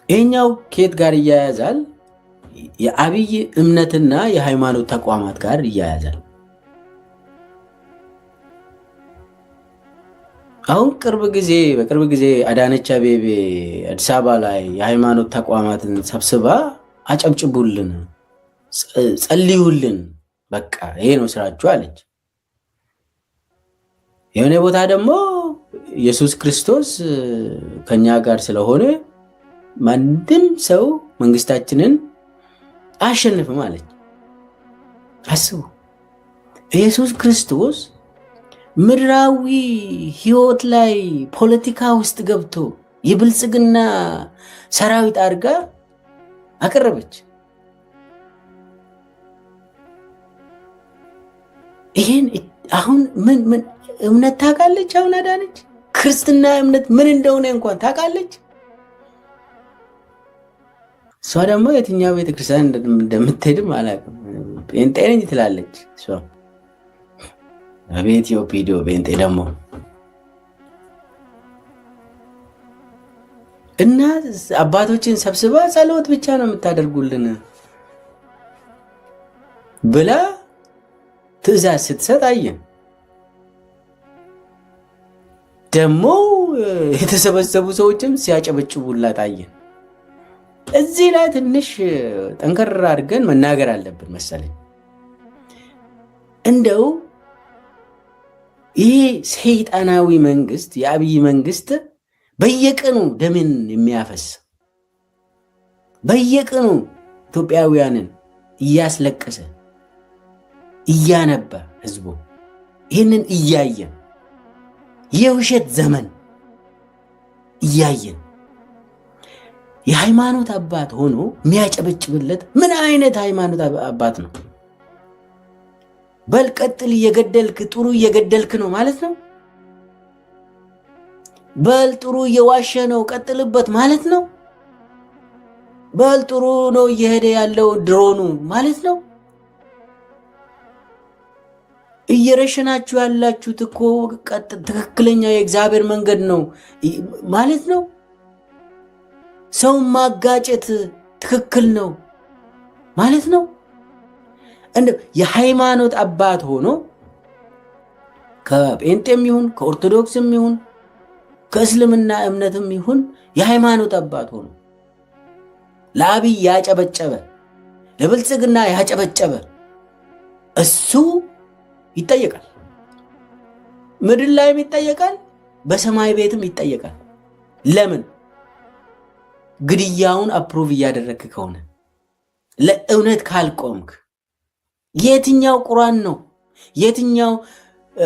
ይሄኛው ከየት ጋር ይያያዛል? የአብይ እምነትና የሃይማኖት ተቋማት ጋር ይያያዛል። አሁን በቅርብ ጊዜ አዳነች አቤቤ አዲስ አበባ ላይ የሃይማኖት ተቋማትን ሰብስባ አጨብጭቡልን፣ ጸልዩልን፣ በቃ ይሄ ነው ስራችሁ አለች። የሆነ ቦታ ደግሞ ኢየሱስ ክርስቶስ ከኛ ጋር ስለሆነ ማንም ሰው መንግስታችንን አያሸንፍም አለች። አስቡ፣ ኢየሱስ ክርስቶስ ምድራዊ ህይወት ላይ ፖለቲካ ውስጥ ገብቶ የብልጽግና ሰራዊት አድርጋ አቀረበች። ይሄን አሁን ምን እምነት ታውቃለች? አሁን አዳነች ክርስትና እምነት ምን እንደሆነ እንኳን ታውቃለች። እሷ ደግሞ የትኛው ቤተክርስቲያን እንደምትሄድም አላውቅም። ጴንጤ ነኝ ትላለች እሷ። አቤት የኦፒዲዮ ጴንጤ ደግሞ እና አባቶችን ሰብስባ ጸሎት ብቻ ነው የምታደርጉልን። ብላ ትእዛዝ ስትሰጥ አየን። ደግሞ የተሰበሰቡ ሰዎችም ሲያጨበጭቡላት አየን። እዚህ ላይ ትንሽ ጠንከር አድርገን መናገር አለብን መሰለኝ። እንደው ይህ ሰይጣናዊ መንግስት የአብይ መንግስት በየቀኑ ደምን የሚያፈስ በየቀኑ ኢትዮጵያውያንን እያስለቀሰ እያነባ ህዝቡ ይህንን እያየን የውሸት ዘመን እያየን የሃይማኖት አባት ሆኖ የሚያጨበጭብለት ምን አይነት ሃይማኖት አባት ነው? በል ቀጥል፣ እየገደልክ ጥሩ እየገደልክ ነው ማለት ነው። በል ጥሩ እየዋሸ ነው ቀጥልበት ማለት ነው። በል ጥሩ ነው እየሄደ ያለው ድሮኑ ማለት ነው። እየረሸናችሁ ያላችሁት እኮ ትክክለኛ የእግዚአብሔር መንገድ ነው ማለት ነው። ሰው ማጋጨት ትክክል ነው ማለት ነው። የሃይማኖት አባት ሆኖ ከጴንጤም ይሁን ከኦርቶዶክስም ይሁን ከእስልምና እምነትም ይሁን የሃይማኖት አባት ሆኖ ለአብይ ያጨበጨበ ለብልጽግና ያጨበጨበ እሱ ይጠየቃል። ምድር ላይም ይጠየቃል፣ በሰማይ ቤትም ይጠየቃል። ለምን? ግድያውን አፕሩቭ እያደረግክ ከሆነ ለእውነት ካልቆምክ የትኛው ቁርአን ነው? የትኛው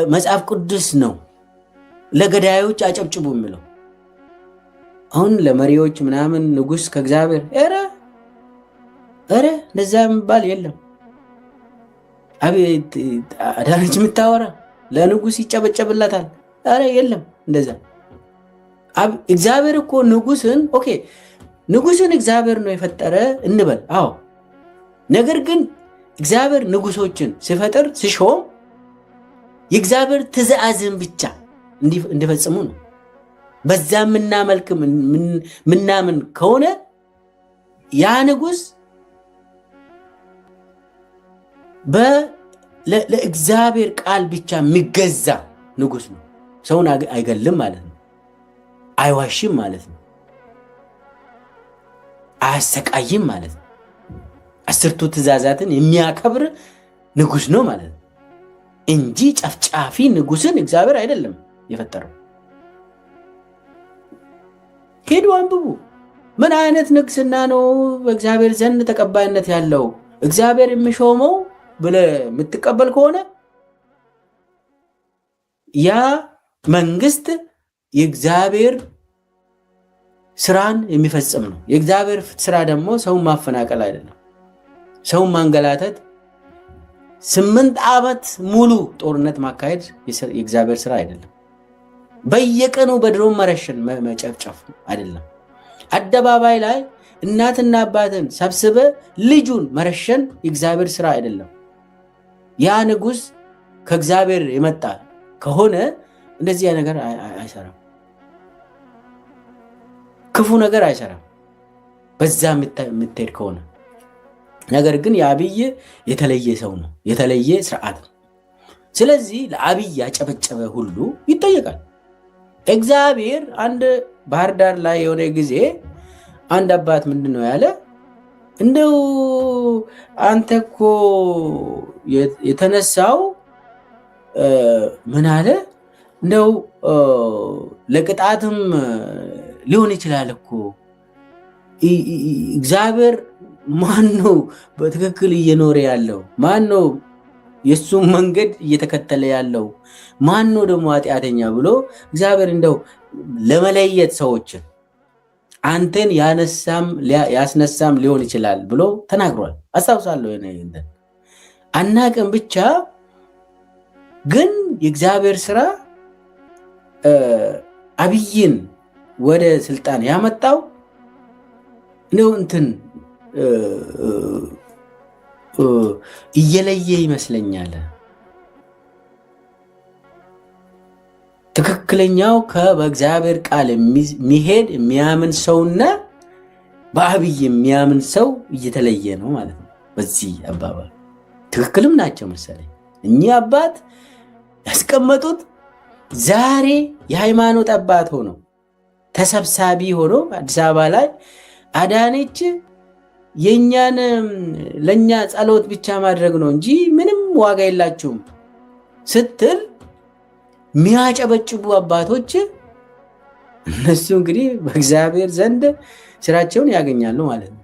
መጽሐፍ ቅዱስ ነው ለገዳዮች አጨብጭቡ የሚለው? አሁን ለመሪዎች ምናምን ንጉስ ከእግዚአብሔር ኧረ እንደዛ የሚባል የለም። አቤት አዳነች የምታወራ ለንጉስ ይጨበጨብላታል። ኧረ የለም እንደዛ። እግዚአብሔር እኮ ንጉስን ኦኬ ንጉስን እግዚአብሔር ነው የፈጠረ እንበል። አዎ ነገር ግን እግዚአብሔር ንጉሶችን ሲፈጥር ሲሾም የእግዚአብሔር ትእዛዝን ብቻ እንዲፈጽሙ ነው። በዛ ምናመልክ ምናምን ከሆነ ያ ንጉስ ለእግዚአብሔር ቃል ብቻ የሚገዛ ንጉስ ነው። ሰውን አይገልም ማለት ነው። አይዋሽም ማለት ነው። አያሰቃይም ማለት ነው። 10ቱ ትእዛዛትን የሚያከብር ንጉስ ነው ማለት ነው እንጂ ጨፍጫፊ ንጉስን እግዚአብሔር አይደለም የፈጠረው። ሄዱ አንብቡ። ምን አይነት ንግስና ነው በእግዚአብሔር ዘንድ ተቀባይነት ያለው? እግዚአብሔር የሚሾመው ብለህ የምትቀበል ከሆነ ያ መንግስት የእግዚአብሔር ስራን የሚፈጽም ነው። የእግዚአብሔር ስራ ደግሞ ሰውን ማፈናቀል አይደለም፣ ሰውን ማንገላተት፣ 8 ዓመት ሙሉ ጦርነት ማካሄድ የእግዚአብሔር ስራ አይደለም። በየቀኑ በድሮን መረሸን መጨፍጨፍ አይደለም። አደባባይ ላይ እናትና አባትን ሰብስበ ልጁን መረሸን የእግዚአብሔር ስራ አይደለም። ያ ንጉስ ከእግዚአብሔር የመጣ ከሆነ እንደዚህ ነገር አይሰራም፣ ክፉ ነገር አይሰራም በዛ የምትሄድ ከሆነ። ነገር ግን የአብይ የተለየ ሰው ነው፣ የተለየ ስርዓት ነው። ስለዚህ ለአብይ ያጨበጨበ ሁሉ ይጠየቃል። እግዚአብሔር አንድ ባህር ዳር ላይ የሆነ ጊዜ አንድ አባት ምንድን ነው ያለ? እንደው አንተ እኮ የተነሳው ምን አለ? እንደው ለቅጣትም ሊሆን ይችላል እኮ እግዚአብሔር ማን ነው በትክክል እየኖረ ያለው? ማን ነው የሱም መንገድ እየተከተለ ያለው? ማን ነው ደግሞ ኃጢአተኛ ብሎ እግዚአብሔር እንደው ለመለየት ሰዎችን አንተን ያስነሳም ሊሆን ይችላል ብሎ ተናግሯል። አስታውሳለሁ። አናቅም ብቻ ግን የእግዚአብሔር ስራ አብይን ወደ ስልጣን ያመጣው ነው እየለየ ይመስለኛል። ትክክለኛው በእግዚአብሔር ቃል የሚሄድ የሚያምን ሰውና በአብይ የሚያምን ሰው እየተለየ ነው ማለት ነው በዚህ አባባል። ትክክልም ናቸው መሰለኝ። እኚህ አባት ያስቀመጡት ዛሬ የሃይማኖት አባት ሆነው ተሰብሳቢ ሆኖ አዲስ አበባ ላይ አዳነች የእኛን ለእኛ ጸሎት ብቻ ማድረግ ነው እንጂ ምንም ዋጋ የላችሁም ስትል የሚያጨበጭቡ አባቶች እነሱ እንግዲህ በእግዚአብሔር ዘንድ ስራቸውን ያገኛሉ ማለት ነው።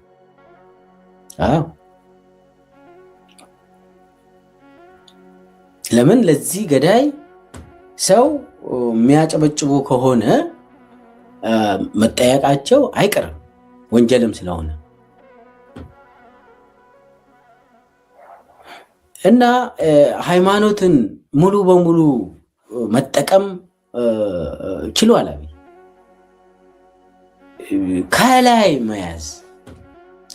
አዎ ለምን ለዚህ ገዳይ ሰው የሚያጨበጭቡ ከሆነ መጠየቃቸው አይቀርም፣ ወንጀልም ስለሆነ እና ሃይማኖትን ሙሉ በሙሉ መጠቀም ችሏል አብይ። ከላይ መያዝ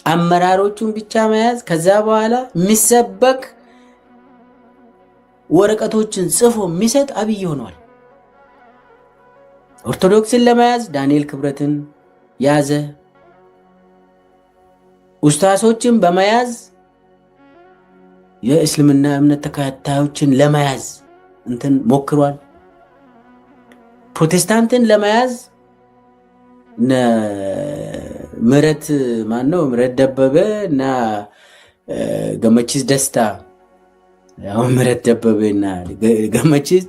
አመራሮቹን ብቻ መያዝ፣ ከዛ በኋላ የሚሰበክ ወረቀቶችን ጽፎ የሚሰጥ አብይ ሆኗል። ኦርቶዶክስን ለመያዝ ዳንኤል ክብረትን ያዘ። ኡስታዞችን በመያዝ የእስልምና እምነት ተከታዮችን ለመያዝ እንትን ሞክሯል። ፕሮቴስታንትን ለመያዝ ምህረት ማነው ምህረት ደበበ እና ገመቺስ ደስታ፣ ያው ምህረት ደበበ እና ገመቺስ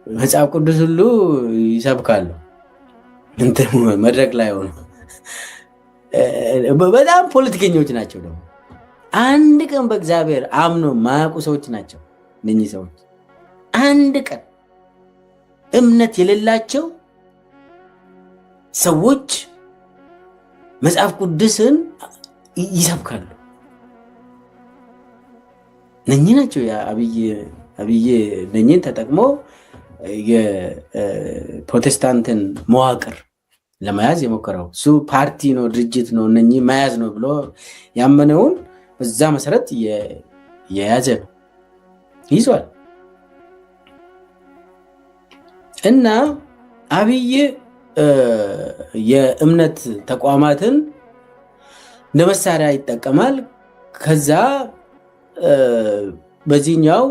መጽሐፍ ቅዱስ ሁሉ ይሰብካሉ እንትን መድረክ ላይ ሆኖ በጣም ፖለቲከኞች ናቸው። ደግሞ አንድ ቀን በእግዚአብሔር አምኖ ማያውቁ ሰዎች ናቸው እነኚህ ሰዎች። አንድ ቀን እምነት የሌላቸው ሰዎች መጽሐፍ ቅዱስን ይሰብካሉ። እነኚህ ናቸው አብይ እነኚህን ተጠቅሞ የፕሮቴስታንትን መዋቅር ለመያዝ የሞከረው። እሱ ፓርቲ ነው ድርጅት ነው እነኚህ መያዝ ነው ብሎ ያመነውን በዛ መሰረት የያዘ ነው ይዟል። እና አብይ የእምነት ተቋማትን እንደ መሳሪያ ይጠቀማል። ከዛ በዚህኛው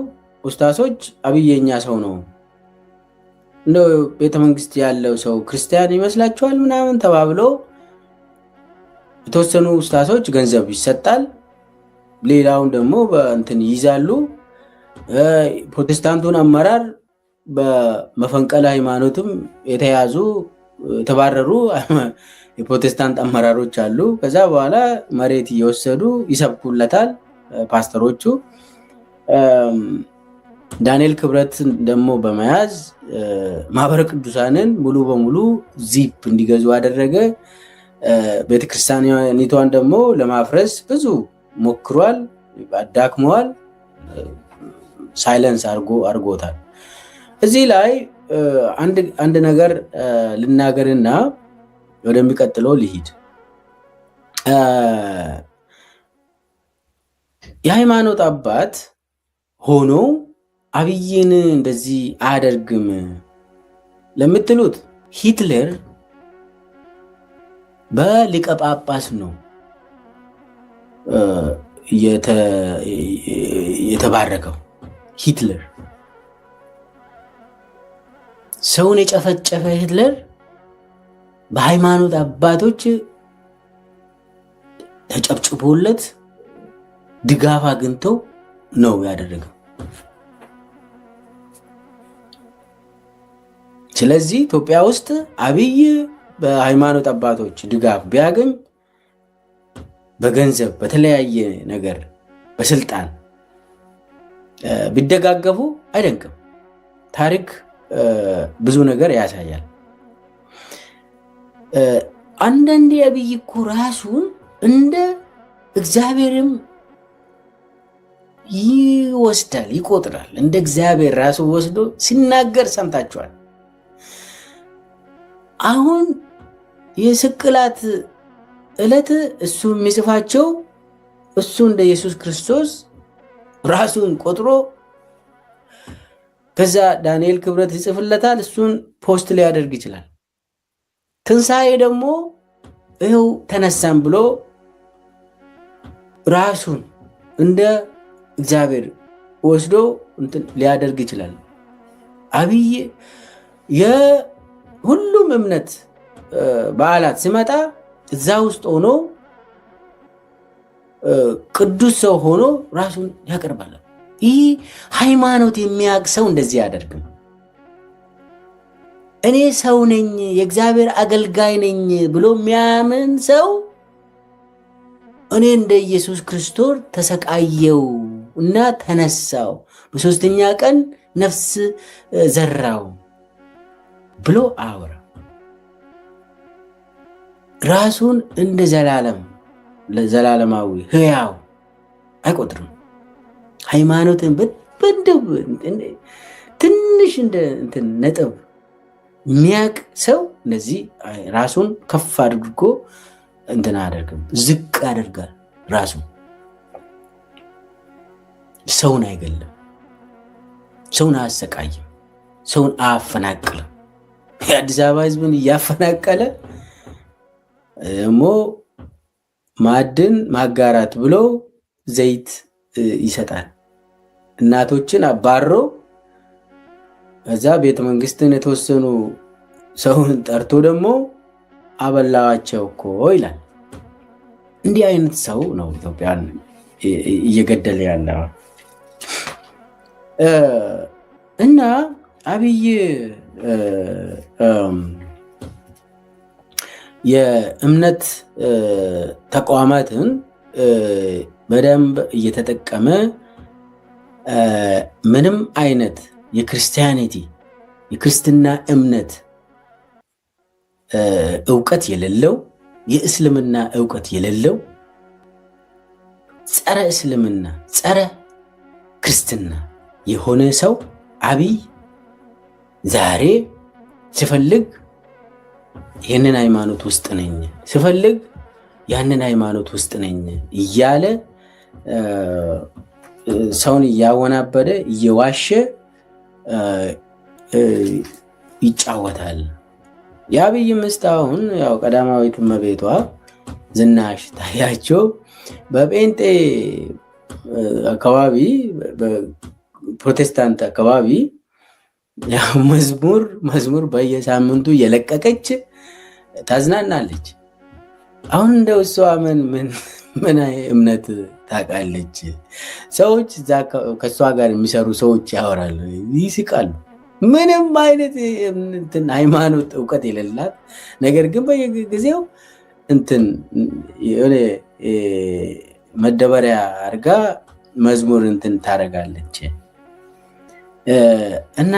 ኡስታዞች አብይ የኛ ሰው ነው እንደ ቤተመንግስት ያለው ሰው ክርስቲያን ይመስላችኋል ምናምን ተባብሎ የተወሰኑ ኡስታዞች ገንዘብ ይሰጣል፣ ሌላውን ደግሞ በእንትን ይይዛሉ። ፕሮቴስታንቱን አመራር በመፈንቀለ ሃይማኖትም የተያዙ የተባረሩ የፕሮቴስታንት አመራሮች አሉ። ከዛ በኋላ መሬት እየወሰዱ ይሰብኩለታል ፓስተሮቹ። ዳንኤል ክብረትን ደግሞ በመያዝ ማህበረ ቅዱሳንን ሙሉ በሙሉ ዚፕ እንዲገዙ አደረገ። ቤተክርስቲያኒቷን ደግሞ ለማፍረስ ብዙ ሞክሯል፣ አዳክመዋል፣ ሳይለንስ አርጎታል። እዚህ ላይ አንድ ነገር ልናገርና ወደሚቀጥለው ልሂድ። የሃይማኖት አባት ሆኖ አብይን እንደዚህ አያደርግም ለምትሉት ሂትለር በሊቀ ጳጳስ ነው የተባረከው። ሂትለር ሰውን የጨፈጨፈ ሂትለር በሃይማኖት አባቶች ተጨብጭቦለት ድጋፍ አግኝተው ነው ያደረገው። ስለዚህ ኢትዮጵያ ውስጥ አብይ በሃይማኖት አባቶች ድጋፍ ቢያገኝ በገንዘብ በተለያየ ነገር በስልጣን ቢደጋገፉ አይደንቅም። ታሪክ ብዙ ነገር ያሳያል። አንዳንዴ አብይ እኮ ራሱን እንደ እግዚአብሔርም ይወስዳል፣ ይቆጥራል። እንደ እግዚአብሔር ራሱ ወስዶ ሲናገር ሰምታችኋል። አሁን የስቅላት ዕለት እሱ የሚጽፋቸው እሱ እንደ ኢየሱስ ክርስቶስ ራሱን ቆጥሮ ከዛ ዳንኤል ክብረት ይጽፍለታል፣ እሱን ፖስት ሊያደርግ ይችላል። ትንሣኤ ደግሞ ይኸው ተነሳም ብሎ ራሱን እንደ እግዚአብሔር ወስዶ እንትን ሊያደርግ ይችላል። አብይ የሁሉም እምነት በዓላት ሲመጣ እዛ ውስጥ ሆኖ ቅዱስ ሰው ሆኖ ራሱን ያቀርባል። ይህ ሃይማኖት የሚያውቅ ሰው እንደዚህ አያደርግም። እኔ ሰው ነኝ የእግዚአብሔር አገልጋይ ነኝ ብሎ የሚያምን ሰው እኔ እንደ ኢየሱስ ክርስቶስ ተሰቃየው እና ተነሳው በሶስተኛ ቀን ነፍስ ዘራው ብሎ አወራ። ራሱን እንደ ዘላለማዊ ህያው አይቆጥርም። ሃይማኖትን በደንብ ትንሽ እንትን ነጥብ የሚያቅ ሰው እንደዚህ ራሱን ከፍ አድርጎ እንትን አደርግም፣ ዝቅ ያደርጋል። ራሱ ሰውን አይገልም፣ ሰውን አያሰቃይም፣ ሰውን አያፈናቅልም። የአዲስ አበባ ህዝብን እያፈናቀለ ደግሞ ማዕድን ማጋራት ብሎ ዘይት ይሰጣል። እናቶችን አባሮ ከዛ ቤተ መንግስትን የተወሰኑ ሰውን ጠርቶ ደግሞ አበላዋቸው እኮ ይላል። እንዲህ አይነት ሰው ነው ኢትዮጵያን እየገደለ ያለው። እና አብይ የእምነት ተቋማትን በደንብ እየተጠቀመ ምንም አይነት የክርስትና እምነት እውቀት የሌለው የእስልምና እውቀት የሌለው ጸረ እስልምና ጸረ ክርስትና የሆነ ሰው አብይ ዛሬ ሲፈልግ ይህንን ሃይማኖት ውስጥ ነኝ ሲፈልግ ያንን ሃይማኖት ውስጥ ነኝ እያለ ሰውን እያወናበደ እየዋሸ ይጫወታል። የአብይ ምስት አሁን ያው ቀዳማዊት እመቤቷ ዝናሽ ታያቸው በጴንጤ አካባቢ በፕሮቴስታንት አካባቢ መዝሙር በየሳምንቱ እየለቀቀች ታዝናናለች። አሁን እንደው እሷ ምን እምነት ታውቃለች? ሰዎች ከእሷ ጋር የሚሰሩ ሰዎች ያወራሉ፣ ይስቃሉ። ምንም አይነት ሃይማኖት እውቀት የሌላት ነገር ግን በየጊዜው የሆነ መደበሪያ አድርጋ መዝሙር ታደርጋለች። እና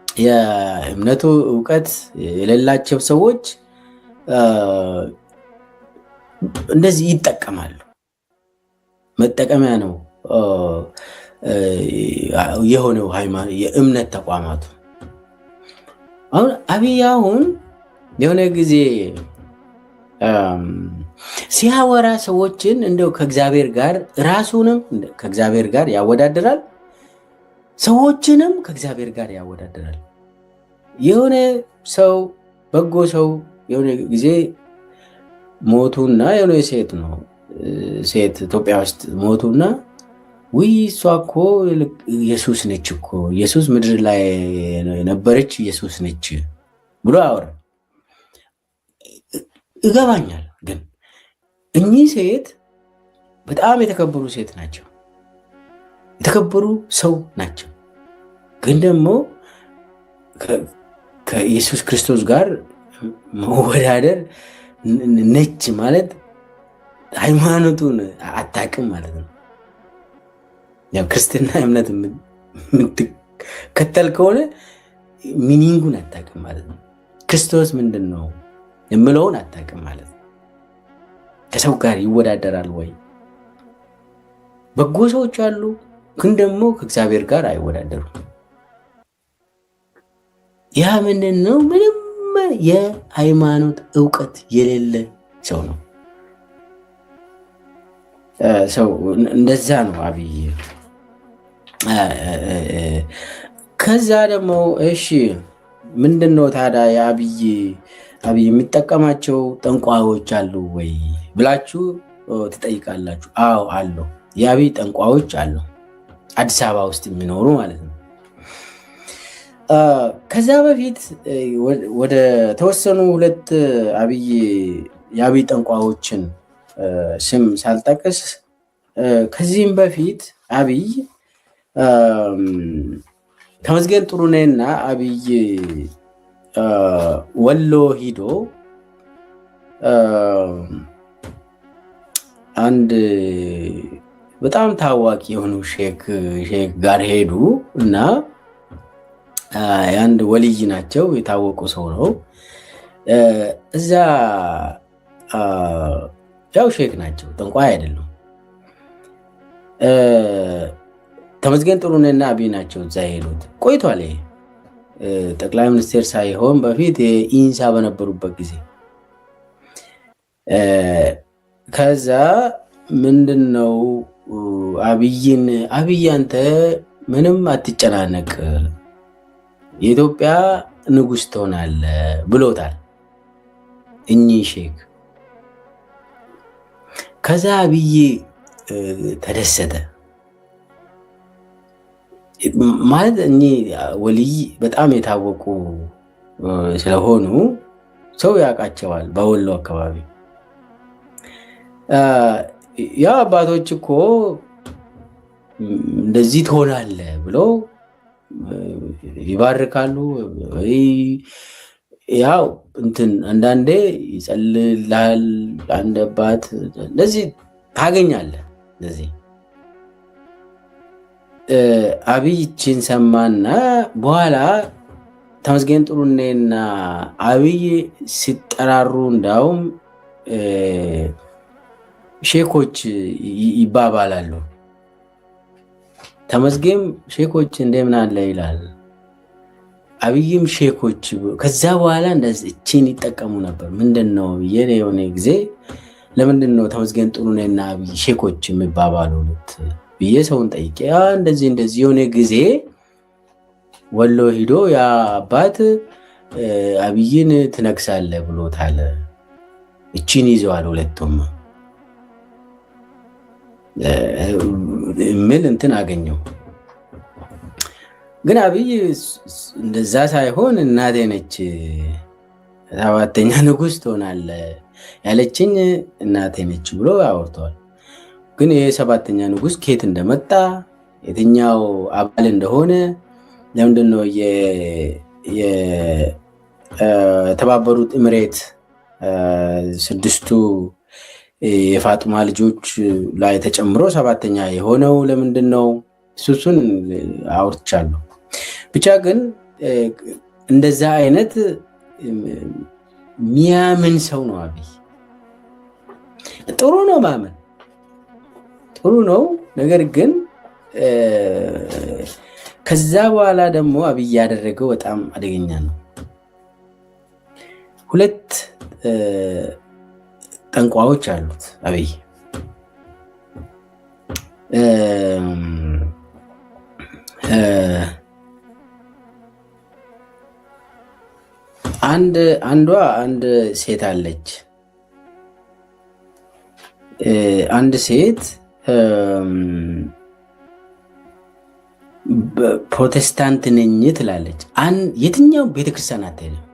የእምነቱ እውቀት የሌላቸው ሰዎች እንደዚህ ይጠቀማሉ። መጠቀሚያ ነው የሆነው የእምነት ተቋማቱ። አሁን አብይ የሆነ ጊዜ ሲያወራ ሰዎችን እንደው ከእግዚአብሔር ጋር ራሱንም ከእግዚአብሔር ጋር ያወዳድራል፣ ሰዎችንም ከእግዚአብሔር ጋር ያወዳድራል። የሆነ ሰው በጎ ሰው የሆነ ጊዜ ሞቱና የሆነ ሴት ኢትዮጵያ ውስጥ ሞቱና ውይ እሷ እኮ ኢየሱስ ነች እኮ ኢየሱስ ምድር ላይ የነበረች ኢየሱስ ነች ብሎ አወራ። ይገባኛል። ግን እኚህ ሴት በጣም የተከበሩ ሴት ናቸው፣ የተከበሩ ሰው ናቸው። ግን ደግሞ ከኢየሱስ ክርስቶስ ጋር መወዳደር ነች ማለት ሃይማኖቱን አታውቅም ማለት ነው። ያው ክርስትና እምነት የምትከተል ከሆነ ሚኒንጉን አታውቅም ማለት ነው። ክርስቶስ ምንድን ነው የምለውን አታውቅም ማለት ነው። ከሰው ጋር ይወዳደራል ወይ? በጎ ሰዎች አሉ፣ ግን ደግሞ ከእግዚአብሔር ጋር አይወዳደሩም። ያ ምንድን ነው? ምንም የሃይማኖት እውቀት የሌለ ሰው ነው። ሰው እንደዛ ነው አብይ። ከዛ ደግሞ እሺ ምንድን ነው ታዲያ የአብይ የሚጠቀማቸው ጠንቋዮች አሉ ወይ ብላችሁ ትጠይቃላችሁ። አዎ አሉ። የአብይ ጠንቋዮች አሉ፣ አዲስ አበባ ውስጥ የሚኖሩ ማለት ነው። ከዛ በፊት ወደ ተወሰኑ ሁለት የአብይ ጠንቋዮችን ስም ሳልጠቅስ ከዚህም በፊት አብይ ተመስገን ጥሩነህና አብይ ወሎ ሂዶ አንድ በጣም ታዋቂ የሆኑ ሼክ ጋር ሄዱ እና የአንድ ወልይ ናቸው፣ የታወቁ ሰው ነው። እዛ ያው ሼክ ናቸው፣ ጠንቋይ አይደሉም። ተመስገን ጥሩነህና አብይ ናቸው እዛ ሄዱት። ቆይቷል። ጠቅላይ ሚኒስቴር ሳይሆን በፊት የኢንሳ በነበሩበት ጊዜ ከዛ ምንድነው አብይ አንተ ምንም አትጨናነቅ የኢትዮጵያ ንጉስ ትሆናለህ ብሎታል እኚህ ሼክ። ከዛ አብይ ተደሰተ። ማለት እኚህ ወልይ በጣም የታወቁ ስለሆኑ ሰው ያውቃቸዋል በወሎ አካባቢ። ያ አባቶች እኮ እንደዚህ ትሆናለህ ብለው ይባርካሉ። ያው እንትን አንዳንዴ ይጸልላል አንድ አባት እንደዚህ ታገኛለህ። እንደዚህ አብይ ይህችን ሰማና በኋላ ተመስገን ጥሩነህና አብይ ሲጠራሩ እንዳውም ሼኮች ይባባላሉ። ተመስገን ሼኮች እንደምን አለ ይላል፣ አብይም ሼኮች። ከዛ በኋላ እንደዚህ እቺን ይጠቀሙ ነበር። ምንድነው የሆነ ጊዜ ለምንድን ነው ተመስገን ጥሩነህና አብይ ሼኮች የሚባባሉት ብዬ ሰውን ጠይቄ እንደዚህ የሆነ ጊዜ ወሎ ሂዶ ያ አባት አብይን ትነግሳለህ ብሎታል። እቺን ይዘዋል ሁለቱም ምን እንትን አገኘው። ግን አብይ እንደዛ ሳይሆን እናቴ ነች ሰባተኛ ንጉስ ትሆናለህ ያለችኝ እናቴ ነች ብሎ አወርተዋል። ግን ይሄ ሰባተኛ ንጉስ ከየት እንደመጣ የትኛው አባል እንደሆነ ለምንድነው የተባበሩት እምሬት ስድስቱ የፋጡማ ልጆች ላይ ተጨምሮ ሰባተኛ የሆነው ለምንድን ነው? እሱን አውርቻለሁ። ብቻ ግን እንደዛ አይነት ሚያምን ሰው ነው አብይ። ጥሩ ነው ማመን ጥሩ ነው። ነገር ግን ከዛ በኋላ ደግሞ አብይ ያደረገው በጣም አደገኛ ነው። ሁለት ጠንቋዮች አሉት አብይ። አንድ ሴት አለች። አንድ ሴት ፕሮቴስታንት ነኝ ትላለች። የትኛው ቤተክርስቲያን አትሄድም፣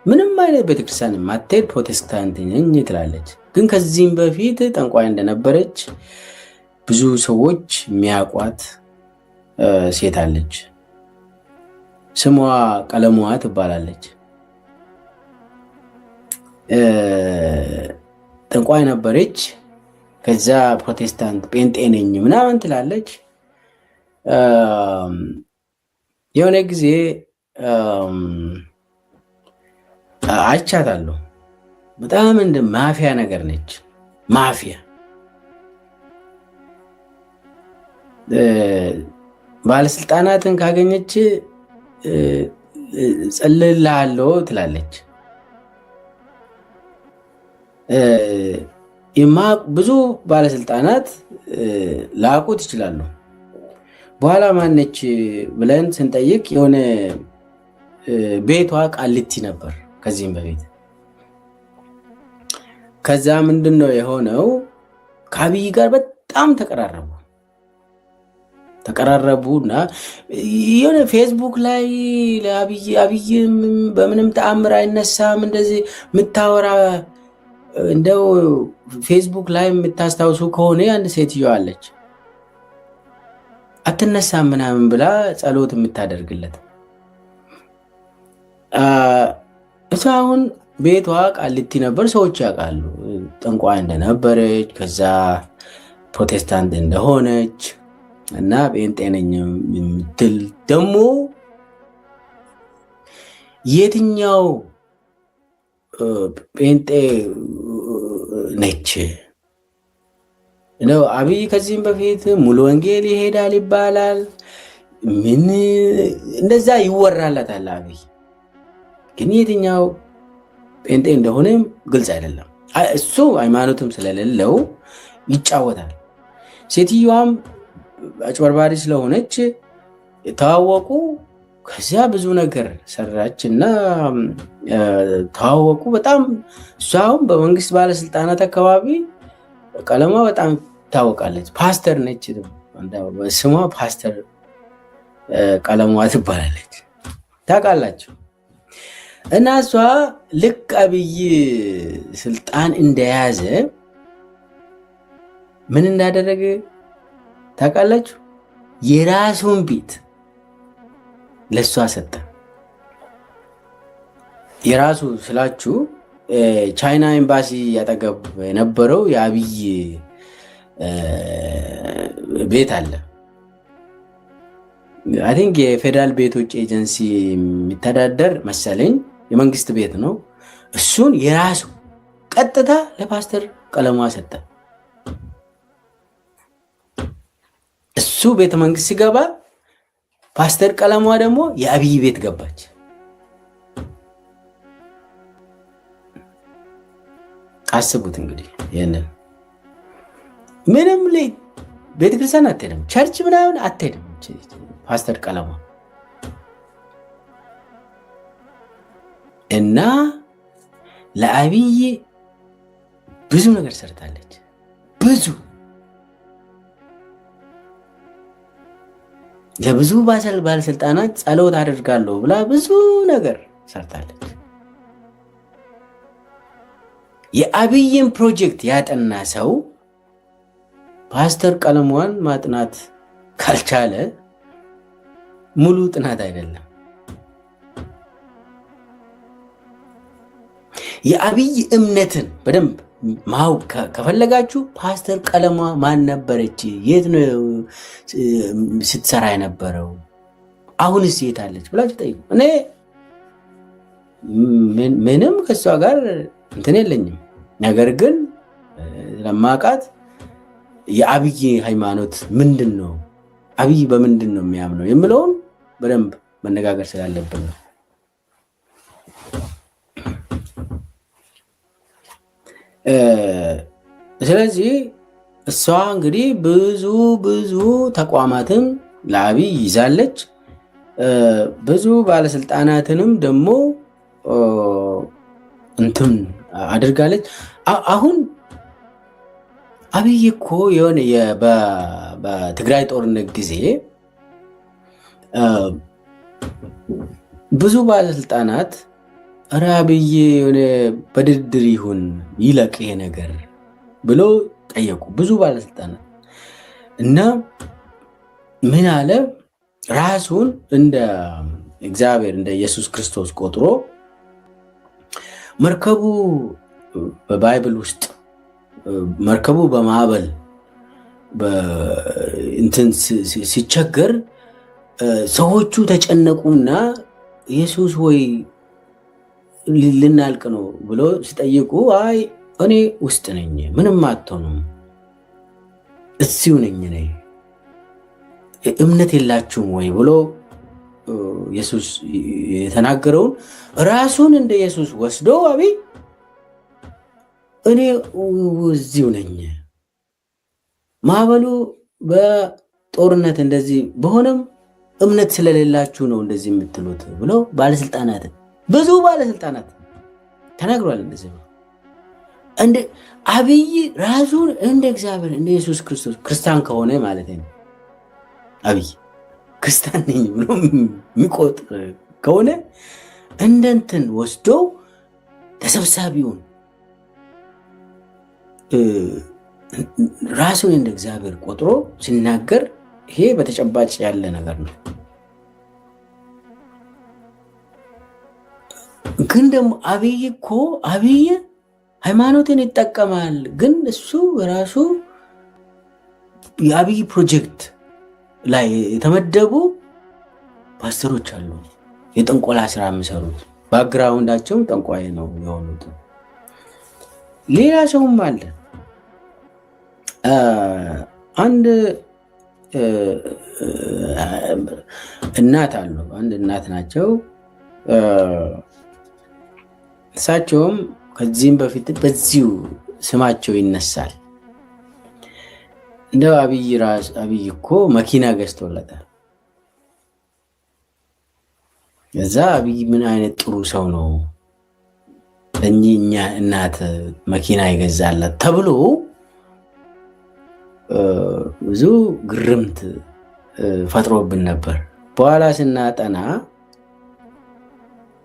ምንም አይነት ቤተክርስቲያን ማትሄድ ፕሮቴስታንት ነኝ ትላለች። ግን ከዚህም በፊት ጠንቋይ እንደነበረች ብዙ ሰዎች የሚያውቋት ሴት አለች። ስሟ ቀለሟ ትባላለች። ጠንቋይ ነበረች። ከዛ ፕሮቴስታንት ጴንጤ ነኝ ምናምን ትላለች። የሆነ ጊዜ አይቻታለሁ። በጣም እንደ ማፊያ ነገር ነች። ማፊያ ባለስልጣናትን ካገኘች ጸልልሃለሁ ትላለች። ብዙ ባለስልጣናት ላቁት ይችላሉ። በኋላ ማነች ብለን ስንጠይቅ የሆነ ቤቷ ቃሊቲ ነበር ከዚህም በፊት። ከዛ ምንድነው የሆነው? ከአብይ ጋር በጣም በጣም ተቀራረቡና የሆነ ፌስቡክ ላይ ለአብይ በምንም ተአምር አይነሳም እንደዚህ የምታወራ እንደው ፌስቡክ ላይ የምታስታውሱ ከሆነ አንድ ሴትዮ አለች አትነሳም ምናምን ብላ ጸሎት የምታደርግለት እሷ አሁን ቤቷ ቃሊቲ ነበር። ሰዎች ያውቃሉ ጠንቋይ እንደነበረች ከዛ ፕሮቴስታንት እንደሆነች እና ጴንጤ ነኝ የምትል ደግሞ የትኛው ጴንጤ ነች ነው? አብይ ከዚህም በፊት ሙሉ ወንጌል ይሄዳል ይባላል። ምን እንደዛ ይወራላታል። አብይ ግን የትኛው ጴንጤ እንደሆነም ግልጽ አይደለም። እሱ ሃይማኖትም ስለሌለው ይጫወታል። ሴትዮዋም አጭበርባሪ ስለሆነች ተዋወቁ። ከዚያ ብዙ ነገር ሰራች እና ተዋወቁ በጣም። እሷም በመንግስት ባለስልጣናት አካባቢ ቀለሟ በጣም ታወቃለች። ፓስተር ነች፣ ስሟ ፓስተር ቀለሟ ትባላለች። ታውቃላችሁ። እና እሷ ልክ አብይ ስልጣን እንደያዘ ምን እንዳደረገ ታውቃላችሁ? የራሱን ቤት ለሷ ሰጠ። የራሱ ስላችሁ ቻይና ኤምባሲ ያጠገብ የነበረው የአብይ ቤት አለ። አይ ቲንክ የፌዴራል ቤቶች ኤጀንሲ የሚተዳደር መሰለኝ የመንግስት ቤት ነው። እሱን የራሱ ቀጥታ ለፓስተር ቀለሟ ሰጠ። እሱ ቤተ መንግስት ሲገባ ፓስተር ቀለሟ ደግሞ የአብይ ቤት ገባች። አስቡት እንግዲህ ይሄንን። ምንም ቤተክርስቲያን አትሄድም፣ ቸርች ምናምን አትሄድም ፓስተር ቀለሟ እና ለአብይ ብዙ ነገር ሰርታለች። ብዙ ለብዙ ባለስልጣናት ጸሎት አደርጋለሁ ብላ ብዙ ነገር ሰርታለች። የአብይን ፕሮጀክት ያጠና ሰው ፓስተር ቀለሟን ማጥናት ካልቻለ ሙሉ ጥናት አይደለም። የአብይ እምነትን በደንብ ማወቅ ከፈለጋችሁ ፓስተር ቀለሟ ማን ነበረች? የት ነው ስትሰራ የነበረው? አሁንስ የት አለች ብላችሁ ጠይቁ። እኔ ምንም ከሷ ጋር እንትን የለኝም። ነገር ግን ለማውቃት የአብይ ሃይማኖት ምንድን ነው፣ አብይ በምንድን ነው የሚያምነው የምለውን በደንብ መነጋገር ስላለብን ነው። ስለዚህ እሷ እንግዲህ ብዙ ተቋማትን ለአብይ ይዛለች። ብዙ ባለስልጣናትንም ደግሞ እንትን አድርጋለች። አሁን አብይ እኮ የሆነ በትግራይ ጦርነት ጊዜ ብዙ ባለስልጣናት ኧረ አብይ የሆነ በድርድር ይሁን ይለቅ ይሄ ነገር ብሎ ጠየቁ ብዙ ባለስልጣናት። እና ምን አለ? ራሱን እንደ እግዚአብሔር እንደ ኢየሱስ ክርስቶስ ቆጥሮ መርከቡ በባይብል ውስጥ መርከቡ በማዕበል እንትን ሲቸገር ሰዎቹ ተጨነቁና ኢየሱስ ወይ ልናልቅ ነው ብሎ ሲጠይቁ አይ እኔ ውስጥ ነኝ፣ ምንም አትሆኑም፣ እዚሁ ነኝ፣ እምነት የላችሁም ወይ ብሎ ኢየሱስ የተናገረውን ራሱን እንደ ኢየሱስ ወስዶ አብይ እኔ እዚሁ ነኝ፣ ማዕበሉ በጦርነት እንደዚህ በሆነም እምነት ስለሌላችሁ ነው እንደዚህ የምትሉት ብለው ባለስልጣናት ብዙ ባለስልጣናት ተናግሯል። እንደዚህ ነው እንደ አብይ ራሱን እንደ እግዚአብሔር እንደ ኢየሱስ ክርስቶስ ክርስቲያን ከሆነ ማለት ነው። አብይ ክርስቲያን ነኝ ብሎ የሚቆጥር ከሆነ እንደ እንትን ወስዶ ተሰብሳቢውን ራሱን እንደ እግዚአብሔር ቆጥሮ ሲናገር ይሄ በተጨባጭ ያለ ነገር ነው። ግን ደግሞ አብይ ሃይማኖትን ይጠቀማል። ግን እሱ ራሱ የአብይ ፕሮጀክት ላይ የተመደቡ ፓስተሮች አሉ፣ የጥንቆላ ስራ የሚሰሩት ባክግራውንዳቸውም ጠንቋይ ነው የሆኑት። ሌላ ሰውም አለ። አንድ እናት አሉ። አንድ እናት ናቸው። እሳቸውም ከዚህም በፊት በዚሁ ስማቸው ይነሳል። እንደው አብይ እኮ መኪና ገዝቶለታል። እዛ አብይ ምን አይነት ጥሩ ሰው ነው ለእኛ እናት መኪና ይገዛለት ተብሎ ብዙ ግርምት ፈጥሮብን ነበር። በኋላ ስናጠና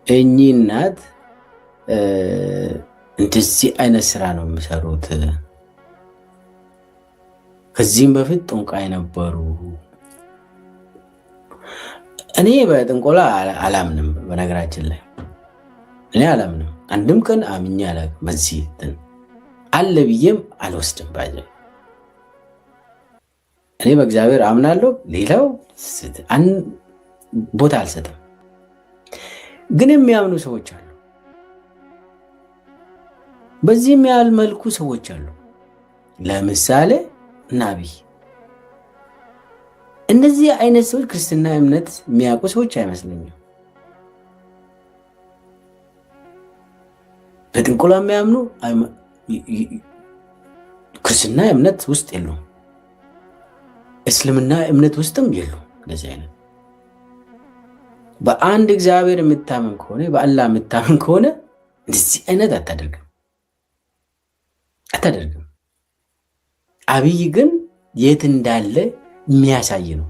እኚህ እናት እንደዚህ አይነት ስራ ነው የሚሰሩት። ከዚህም በፊት ጠንቋይ ነበሩ። እኔ በጥንቆላ አላምንም። በነገራችን ላይ እኔ አላምንም። አንድም ቀን አምኜ አላውቅም። በዚህ አለ ብዬም አልወስድም። ባይዘ እኔ በእግዚአብሔር አምናለሁ። ሌላው ቦታ አልሰጥም። ግን የሚያምኑ ሰዎች አሉ። በዚህም ያህል መልኩ ሰዎች አሉ። ለምሳሌ ነቢይ። እነዚህ አይነት ሰዎች ክርስትና እምነት የሚያውቁ ሰዎች አይመስለኝም። በጥንቆላ የሚያምኑ ክርስትና እምነት ውስጥ የሉም። እስልምና እምነት ውስጥም የሉም። እንደዚህ አይነት በአንድ እግዚአብሔር የምታምን ከሆነ በአላህ የምታምን ከሆነ እንደዚህ አይነት አታደርግም። አብይ ግን የት እንዳለ የሚያሳይ ነው።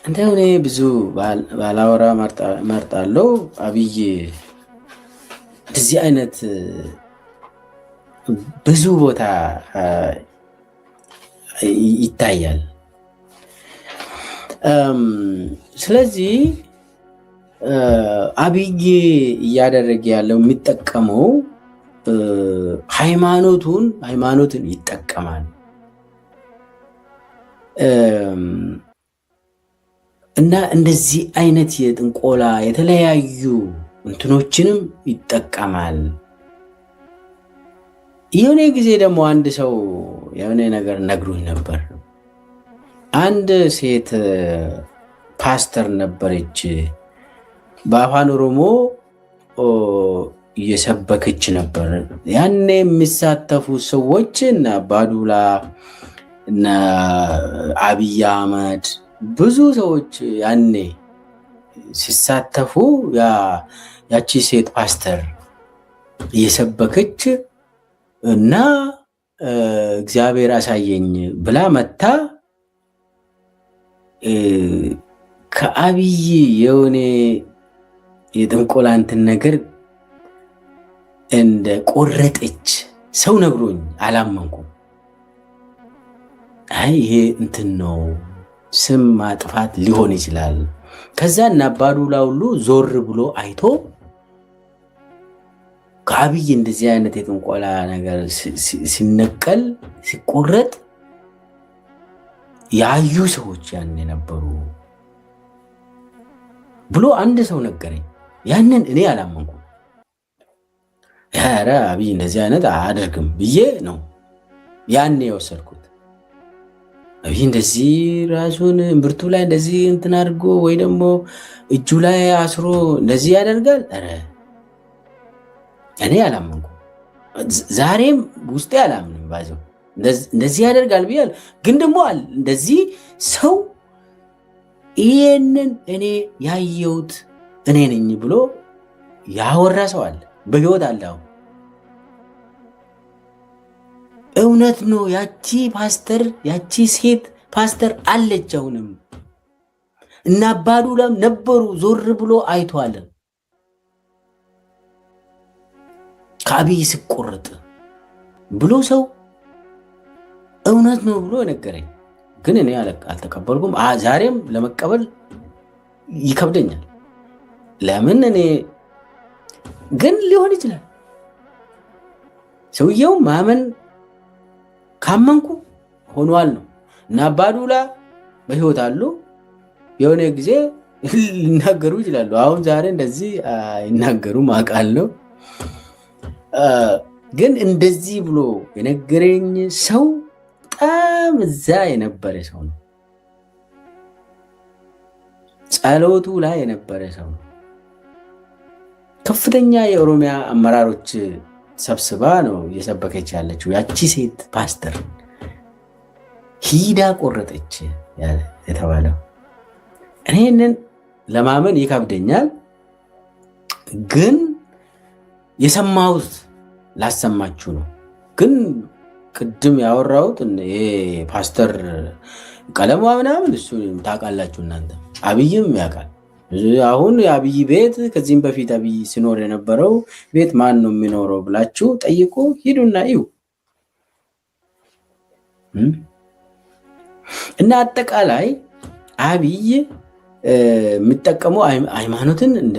እንደው እኔ ብዙ ባላወራ መርጣለሁ። አብይ እንደዚህ አይነት ብዙ ቦታ ይታያል። ስለዚህ አብይ እያደረገ ያለው የሚጠቀመው ሃይማኖትን ይጠቀማል እና እንደዚህ አይነት የጥንቆላ የተለያዩ እንትኖችንም ይጠቀማል። የሆነ ጊዜ ደግሞ አንድ ሰው የሆነ ነገር ነግሮኝ ነበር። አንድ ሴት ፓስተር ነበረች። በአፋን ኦሮሞ እየሰበከች ነበር። ያኔ የሚሳተፉ ሰዎች እና ባዱላ እና አብይ አህመድ ብዙ ሰዎች ያኔ ሲሳተፉ ያቺ ሴት ፓስተር እየሰበከች እና እግዚአብሔር አሳየኝ ብላ መታ ከአብይ የሆነ የጥንቆላ እንትን ነገር እንደ ቆረጠች ሰው ነግሮኝ አላመንኩም። አይ ይሄ እንትን ነው፣ ስም ማጥፋት ሊሆን ይችላል። ከዛ እና አባዱላ ሁሉ ዞር ብሎ አይቶ ከአብይ እንደዚህ አይነት የጥንቆላ ነገር ሲነቀል ሲቆረጥ ያዩ ሰዎች ያን ነበሩ ብሎ አንድ ሰው ነገረኝ። ያንን እኔ አላመንኩም። ኧረ አብይ እንደዚህ አይነት አያደርግም ብዬ ነው ያኔ የወሰድኩት። አብይ እንደዚህ ራሱን እምብርቱ ላይ እንደዚህ እንትን አድርጎ ወይ ደግሞ እጁ ላይ አስሮ እንደዚህ ያደርጋል? ኧረ እኔ አላመንኩም። ዛሬም ውስጤ አላምንም። ባይዘው እንደዚህ ያደርጋል ብያል። ግን ደግሞ እንደዚህ ሰው ይሄንን እኔ ያየሁት እኔ ነኝ ብሎ ያወራ ሰው አለ፣ በህይወት አለ። አሁን እውነት ነው። ያቺ ሴት ፓስተር አለች አሁንም። እና አባዱላም ነበሩ፣ ዞር ብሎ አይቷል። ከአብይ ስቆርጥ ብሎ ሰው እውነት ነው ብሎ ነገረኝ። ግን እኔ አልተቀበልኩም። ዛሬም ለመቀበል ይከብደኛል። ለምን እኔ ግን ሊሆን ይችላል። ሰውየው ማመን ካመንኩ ሆኗል ነው። እና አባዱላ በህይወት አሉ። የሆነ ጊዜ ሊናገሩ ይችላሉ። አሁን ዛሬ እንደዚህ አይናገሩም አውቃለሁ። ግን እንደዚህ ብሎ የነገረኝ ሰው በጣም እዛ የነበረ ሰው ነው። ጸሎቱ ላይ የነበረ ሰው ነው። ከፍተኛ የኦሮሚያ አመራሮች ሰብስባ ነው እየሰበከች ያለችው። ያቺ ሴት ፓስተር ሂዳ ቆረጠች የተባለው እኔንን ለማመን ይከብደኛል። ግን የሰማሁት ላሰማችሁ ነው። ግን ቅድም ያወራሁት ፓስተር ቀለሟ ምናምን እሱ ታውቃላችሁ እናንተ፣ አብይም ያውቃል። አሁን የአብይ ቤት ከዚህም በፊት አብይ ሲኖር የነበረው ቤት ማን ነው የሚኖረው ብላችሁ ጠይቁ፣ ሂዱና እዩ። እና አጠቃላይ አብይ የሚጠቀመው ሃይማኖትን እንደ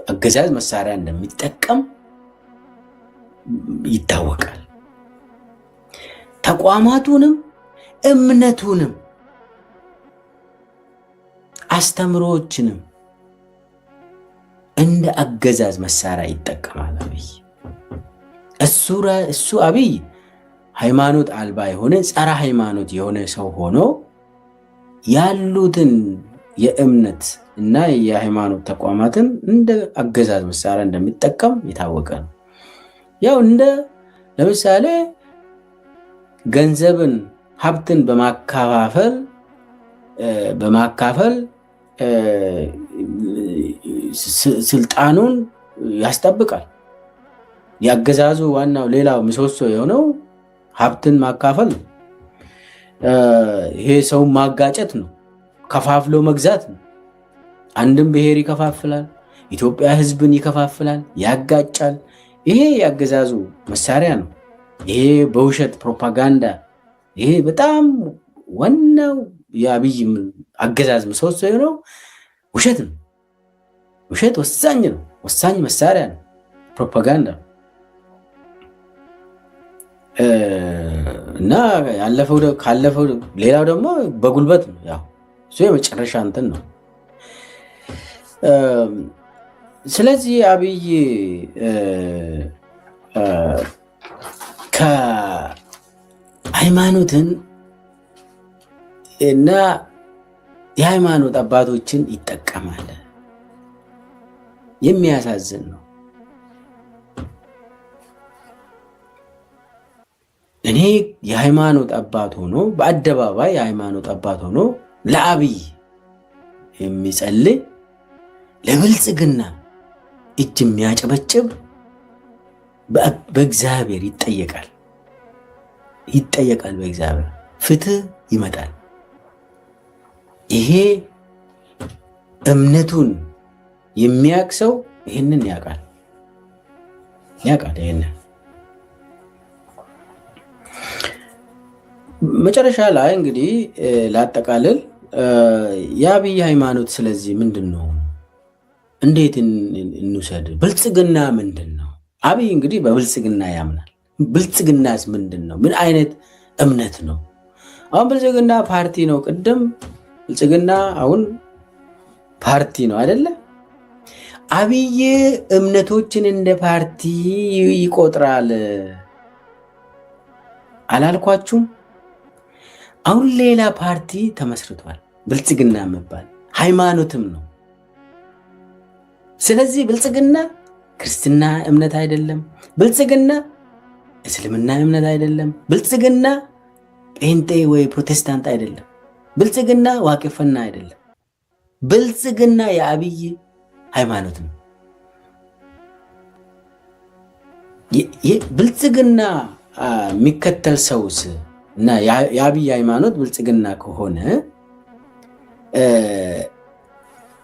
አገዛዝ መሳሪያ እንደሚጠቀም ይታወቃል። ተቋማቱንም እምነቱንም አስተምሮዎችንም እንደ አገዛዝ መሳሪያ ይጠቀማል አብይ። እሱ አብይ ሃይማኖት አልባ የሆነ ጸረ ሃይማኖት የሆነ ሰው ሆኖ ያሉትን የእምነት እና የሃይማኖት ተቋማትን እንደ አገዛዝ መሳሪያ እንደሚጠቀም የታወቀ ነው። ያው ለምሳሌ ገንዘብን ሀብትን በማካፈል ስልጣኑን ያስጠብቃል። ያገዛዙ ዋናው ሌላው ምሰሶ የሆነው ሀብትን ማካፈል ነው። ይሄ ሰውን ማጋጨት ነው፣ ከፋፍሎ መግዛት ነው። አንድም ብሔር ይከፋፍላል፣ ኢትዮጵያ ህዝብን ይከፋፍላል፣ ያጋጫል። ይሄ ያገዛዙ መሳሪያ ነው። ይሄ በውሸት ፕሮፓጋንዳ፣ ይሄ በጣም ዋናው የአብይ አገዛዝ ምሰሶ የሆነው ውሸት ነው። ውሸት ወሳኝ ነው፣ ወሳኝ መሳሪያ ነው፣ ፕሮፓጋንዳ እና ካለፈው ሌላው ደግሞ በጉልበት ነው። ያው እሱ የመጨረሻ እንትን ነው። ስለዚህ አብይ ከሃይማኖትን እና የሃይማኖት አባቶችን ይጠቀማል። የሚያሳዝን ነው። እኔ የሃይማኖት አባት ሆኖ በአደባባይ የሃይማኖት አባት ሆኖ ለአብይ የሚጸልይ ለብልጽግና እጅ የሚያጨበጭብ በእግዚአብሔር ይጠየቃል። በእግዚአብሔር ፍትህ ይመጣል። ይሄ እምነቱን የሚያውቅ ሰው ይህንን ያውቃል። ይህንን መጨረሻ ላይ እንግዲህ ላጠቃልል የአብይ ሃይማኖት ስለዚህ ምንድን ነው? እንዴት እንውሰድ? ብልጽግና ምንድን ነው? አብይ እንግዲህ በብልጽግና ያምናል። ብልጽግናስ ምንድን ነው? ምን አይነት እምነት ነው? አሁን ብልጽግና ፓርቲ ነው። ቅድም ብልጽግና አሁን ፓርቲ ነው አይደለ? አብይ እምነቶችን እንደ ፓርቲ ይቆጥራል አላልኳችሁም? አሁን ሌላ ፓርቲ ተመስርቷል፣ ብልጽግና የሚባል ሃይማኖትም ነው። ስለዚህ ብልጽግና ክርስትና እምነት አይደለም፣ ብልጽግና እስልምና እምነት አይደለም፣ ብልጽግና ጴንጤ ወይ ፕሮቴስታንት አይደለም፣ ብልጽግና ዋቄፈና አይደለም። ብልጽግና የአብይ ሃይማኖት ነው። ብልጽግና የሚከተል ሰውስ እና የአብይ ሃይማኖት ብልጽግና ከሆነ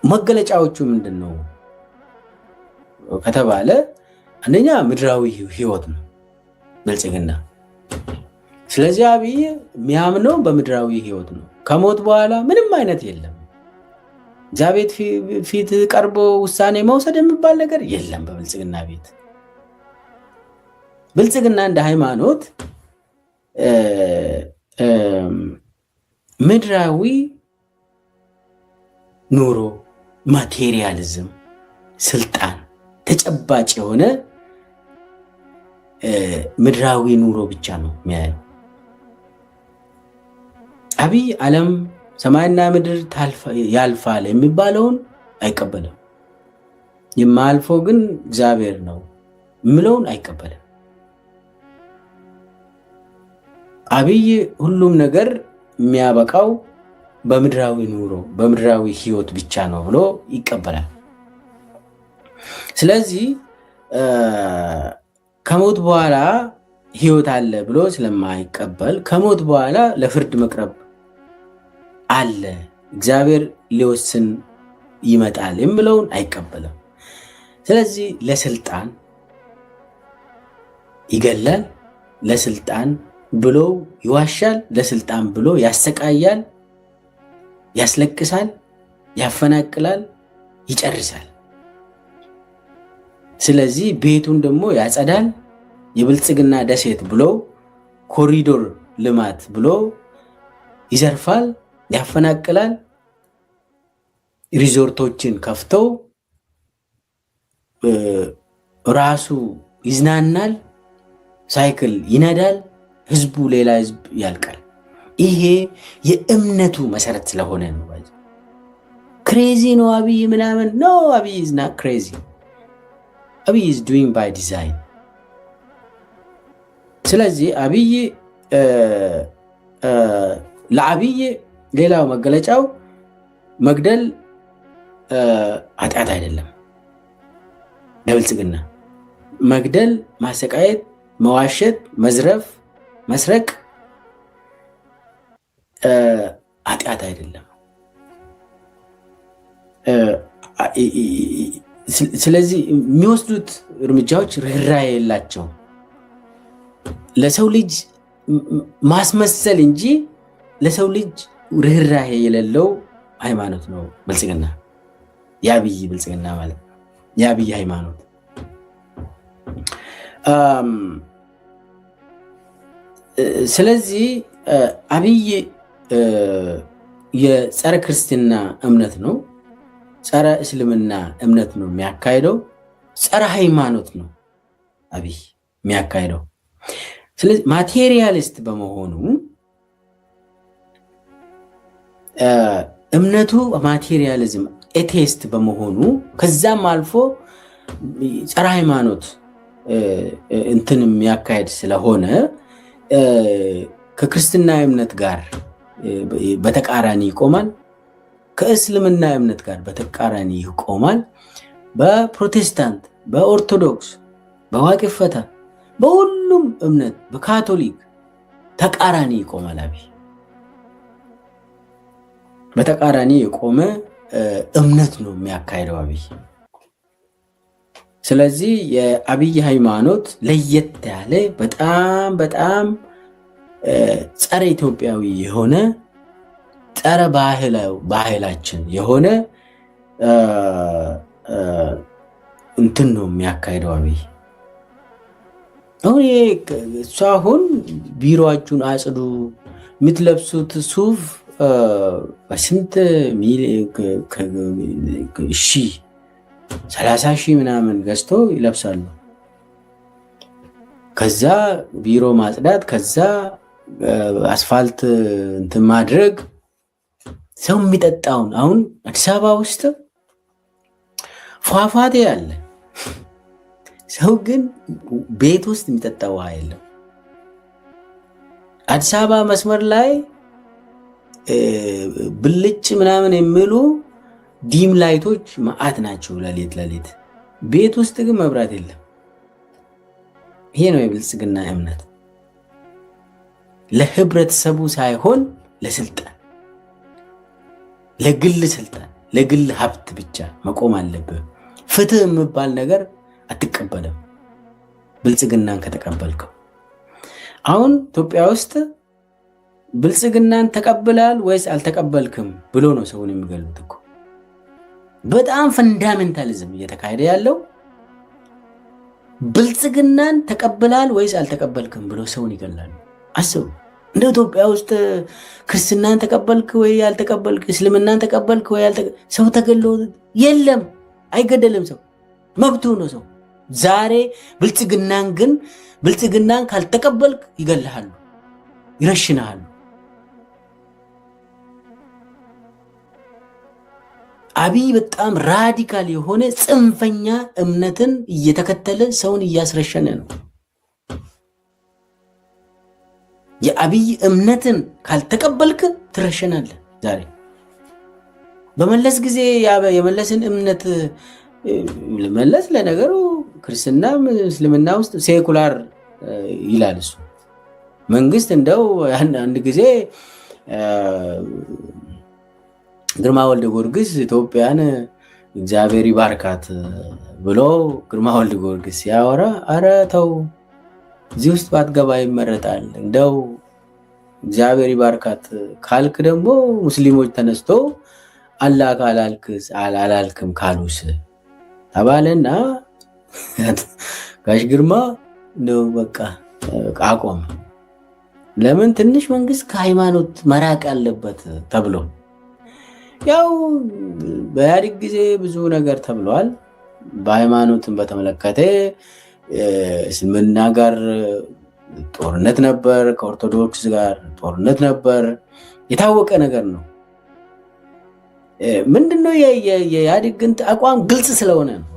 መገለጫዎቹ ምንድን ነው ከተባለ አንደኛ ምድራዊ ህይወት ነው ብልጽግና። ስለዚህ አብይ የሚያምነው በምድራዊ ህይወት ነው። ከሞት በኋላ ምንም አይነት የለም። እግዚአብሔር ፊት ቀርቦ ውሳኔ መውሰድ የሚባል ነገር የለም በብልጽግና ቤት። ብልጽግና እንደ ሃይማኖት ምድራዊ ኑሮ፣ ማቴሪያሊዝም፣ ስልጣን፣ ተጨባጭ የሆነ ምድራዊ ኑሮ ብቻ ነው የሚያየው። አብይ ዓለም ሰማይና ምድር ያልፋል የሚባለውን አይቀበልም። የማያልፈው ግን እግዚአብሔር ነው የምለውን አይቀበልም። አብይ ሁሉም ነገር የሚያበቃው በምድራዊ ኑሮ በምድራዊ ህይወት ብቻ ነው ብሎ ይቀበላል። ስለዚህ ከሞት በኋላ ህይወት አለ ብሎ ስለማይቀበል ከሞት በኋላ ለፍርድ መቅረብ አለ፣ እግዚአብሔር ሊወስን ይመጣል የሚለውን አይቀበልም። ስለዚህ ለስልጣን ይገላል፣ ለስልጣን ብሎ ይዋሻል፣ ለስልጣን ብሎ ያሰቃያል፣ ያስለቅሳል፣ ያፈናቅላል፣ ይጨርሳል። ስለዚህ ቤቱን ደግሞ ያጸዳል፣ የብልጽግና ደሴት ብሎ ኮሪዶር ልማት ብሎ ይዘርፋል፣ ያፈናቅላል። ሪዞርቶችን ከፍተው ራሱ ይዝናናል፣ ሳይክል ይነዳል፣ ህዝቡ ሌላ ህዝብ ያልቃል። ይሄ የእምነቱ መሰረት ስለሆነ ነው። ክሬዚ ነው አብይ ምናምን ኖ፣ አብይ is not crazy. አብይ is doing by design. ስለዚህ አብይ ለአብይ ሌላው መገለጫው መግደል ኃጢአት አይደለም። ለብልጽግና መግደል፣ ማሰቃየት፣ መዋሸት፣ መዝረፍ፣ መስረቅ ኃጢአት አይደለም። ስለዚህ የሚወስዱት እርምጃዎች ርኅራኄ የላቸውም። ለሰው ልጅ ማስመሰል እንጂ ለሰው ልጅ ርኅራኄ የሌለው ሃይማኖት ነው ብልጽግና። የአብይ ብልጽግና ማለት ነው የአብይ ሃይማኖት። ስለዚህ አብይ የጸረ ክርስትና እምነት ነው፣ ጸረ እስልምና እምነት ነው የሚያካሄደው፣ ጸረ ሃይማኖት ነው አብይ የሚያካሄደው። ስለዚህ ማቴሪያሊስት በመሆኑ እምነቱ ማቴሪያሊዝም ኤቴስት በመሆኑ ከዛም አልፎ ጸረ ሃይማኖት እንትን የሚያካሄድ ስለሆነ ከክርስትና እምነት ጋር በተቃራኒ ይቆማል፣ ከእስልምና እምነት ጋር በተቃራኒ ይቆማል። በፕሮቴስታንት፣ በኦርቶዶክስ፣ በዋቄፈታ፣ በሁሉም እምነት በካቶሊክ ተቃራኒ ይቆማል። አብይ በተቃራኒ የቆመ እምነት ነው የሚያካሄደው አብይ። ስለዚህ የአብይ ሃይማኖት ለየት ያለ በጣም በጣም ጸረ ኢትዮጵያዊ የሆነ ጸረ ባህላችን የሆነ እንትን ነው የሚያካሄደው አብይ። አሁን እሱ አሁን ቢሮአችሁን አጽዱ፣ የምትለብሱት ሱፍ በስንት ሺህ 30 ሺህ ምናምን ገዝቶ ይለብሳሉ። ከዛ ቢሮ ማጽዳት፣ ከዛ አስፋልት እንትን ማድረግ፣ ሰው የሚጠጣውን አሁን አዲስ አበባ ውስጥ ፏፏቴ አለ። ሰው ግን ቤት ውስጥ የሚጠጣ ውሃ የለም። አዲስ አበባ መስመር ላይ ብልጭ ምናምን የሚሉ ዲም ላይቶች መዓት ናቸው ለሌት። ቤት ውስጥ ግን መብራት የለም። ይሄ ነው የብልጽግና እምነት። ለህብረተሰቡ ሳይሆን ለስልጣን፣ ለግል ስልጣን፣ ለግል ሀብት ብቻ መቆም አለብህ። ፍትህ የሚባል ነገር አትቀበልም ብልጽግናን ከተቀበልከው። አሁን ኢትዮጵያ ውስጥ ብልጽግናን ተቀብላል ወይስ አልተቀበልክም ብሎ ነው ሰውን የሚገሉት እኮ። በጣም ፈንዳሜንታሊዝም እየተካሄደ ያለው ብልጽግናን ተቀብላል ወይስ አልተቀበልክም ብሎ ሰውን ይገላሉ። አስቡ። እንደ ኢትዮጵያ ውስጥ ክርስትናን ተቀበልክ ወይ ያልተቀበልክ፣ እስልምናን ተቀበልክ ወይ ሰው ተገሎ የለም። አይገደልም። ሰው መብቱ ነው። ሰው ዛሬ ብልጽግናን ካልተቀበልክ ይገልሃሉ፣ ይረሽናሉ። አብይ በጣም ራዲካል የሆነ ጽንፈኛ እምነትን እየተከተለ ሰውን እያስረሸነ ነው። የአብይ እምነትን ካልተቀበልክ ትረሸናለህ። ዛሬ በመለስ ጊዜ የመለስን እምነት መለስ ለነገሩ ክርስትና እስልምና ውስጥ ሴኩላር ይላል እሱ። መንግስት እንደው አንድ ጊዜ ግርማ ወልደ ጊዮርጊስ ኢትዮጵያን እግዚአብሔር ይባርካት ብሎ ግርማ ወልደ ጊዮርጊስ ሲያወራ አረ ተው እዚህ ውስጥ ባትገባ ይመረጣል፣ እንደው እግዚአብሔር ይባርካት ካልክ ደግሞ ሙስሊሞች ተነስቶ አላህ አላልክም ካሉስ ተባለና ጋሽ ግርማ ነው በቃ አቆመ። ለምን? ትንሽ መንግስት ከሃይማኖት መራቅ አለበት ተብሎ። ያው በኢህአዴግ ጊዜ ብዙ ነገር ተብሏል። በሃይማኖትን በተመለከተ እስልምና ጋር ጦርነት ነበር፣ ከኦርቶዶክስ ጋር ጦርነት ነበር። የታወቀ ነገር ነው። ምንድነው የኢህአዴግ አቋም ግልጽ ስለሆነ ነው።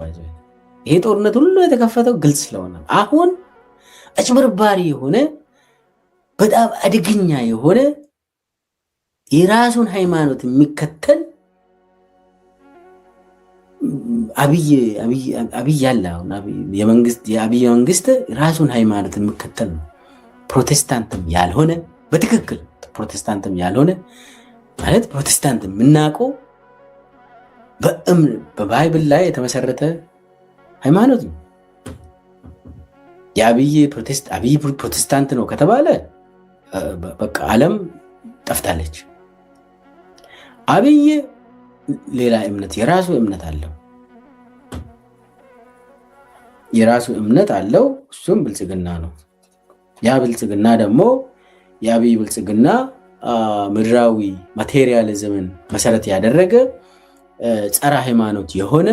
ይሄ ጦርነት ሁሉ የተከፈተው ግልጽ ስለሆነ ነው። አሁን አጭበርባሪ የሆነ በጣም አደገኛ የሆነ የራሱን ሃይማኖት የሚከተል አብይ ያለ የአብይ መንግስት ራሱን ሃይማኖት የሚከተል ነው። ፕሮቴስታንትም ያልሆነ በትክክል ፕሮቴስታንትም ያልሆነ ማለት ፕሮቴስታንት የምናውቀው በባይብል ላይ የተመሰረተ ሃይማኖት ነው። የአብይ ፕሮቴስታንት ነው ከተባለ በቃ ዓለም ጠፍታለች። አብይ ሌላ እምነት የራሱ እምነት አለው። እሱም ብልጽግና ነው። ያ ብልጽግና ደግሞ የአብይ ብልጽግና ምድራዊ ማቴሪያሊዝምን መሰረት ያደረገ ጸረ ሃይማኖት የሆነ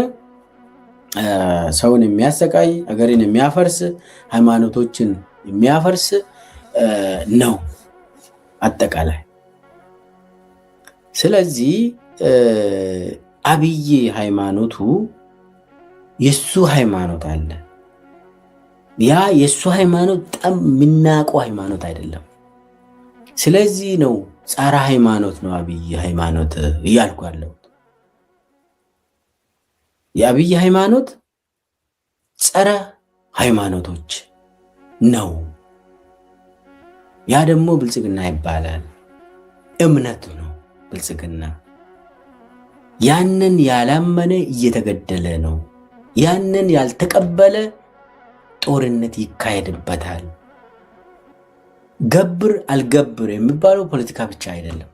ሰውን የሚያሰቃይ አገርን የሚያፈርስ ሃይማኖቶችን የሚያፈርስ ነው አጠቃላይ። ስለዚህ አብይ ሃይማኖቱ የሱ ሃይማኖት አለ። ያ የሱ ሃይማኖት በጣም የምናውቀው ሃይማኖት አይደለም። ስለዚህ ነው ጸረ ሃይማኖት ነው አብይ ሃይማኖት እያልኩ ያለሁት። የአብይ ሃይማኖት ጸረ ሃይማኖቶች ነው። ያ ደግሞ ብልጽግና ይባላል። እምነት ነው ብልጽግና። ያንን ያላመነ እየተገደለ ነው። ያንን ያልተቀበለ ጦርነት ይካሄድበታል። ገብር አልገብር የሚባለው ፖለቲካ ብቻ አይደለም።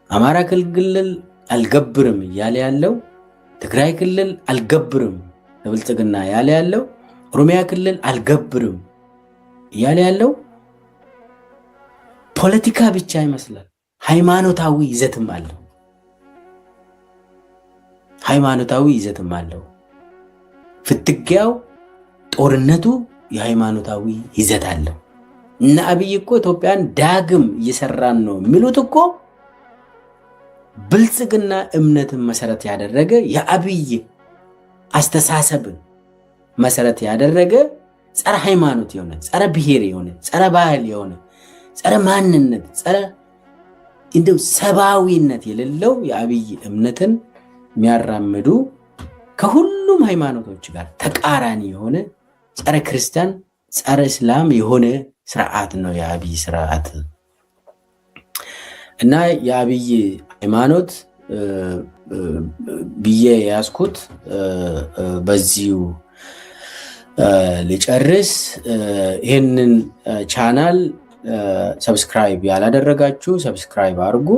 አማራ ክልል አልገብርም እያለ ያለው፣ ትግራይ ክልል አልገብርም ለብልጽግና ያለ ያለው፣ ኦሮሚያ ክልል አልገብርም እያለ ያለው ፖለቲካ ብቻ ይመስላል። ሃይማኖታዊ ይዘትም አለው። ፍትጊያው፣ ጦርነቱ የሃይማኖታዊ ይዘት አለው። እና አብይ እኮ ኢትዮጵያን ዳግም እየሰራን ነው የሚሉት እኮ ብልጽግና እምነትን መሰረት ያደረገ የአብይ አስተሳሰብን መሰረት ያደረገ ጸረ ሃይማኖት የሆነ ጸረ ብሔር የሆነ ጸረ ባህል የሆነ ጸረ ማንነት ጸረ እንደው ሰብአዊነት የሌለው የአብይ እምነትን የሚያራምዱ ከሁሉም ሃይማኖቶች ጋር ተቃራኒ የሆነ ጸረ ክርስቲያን ጸረ እስላም የሆነ ስርዓት ነው የአብይ ስርዓት እና የአብይ ሃይማኖት ብዬ ያስኩት በዚሁ ልጨርስ። ይሄንን ቻናል ሰብስክራይብ ያላደረጋችሁ ሰብስክራይብ አድርጉ፣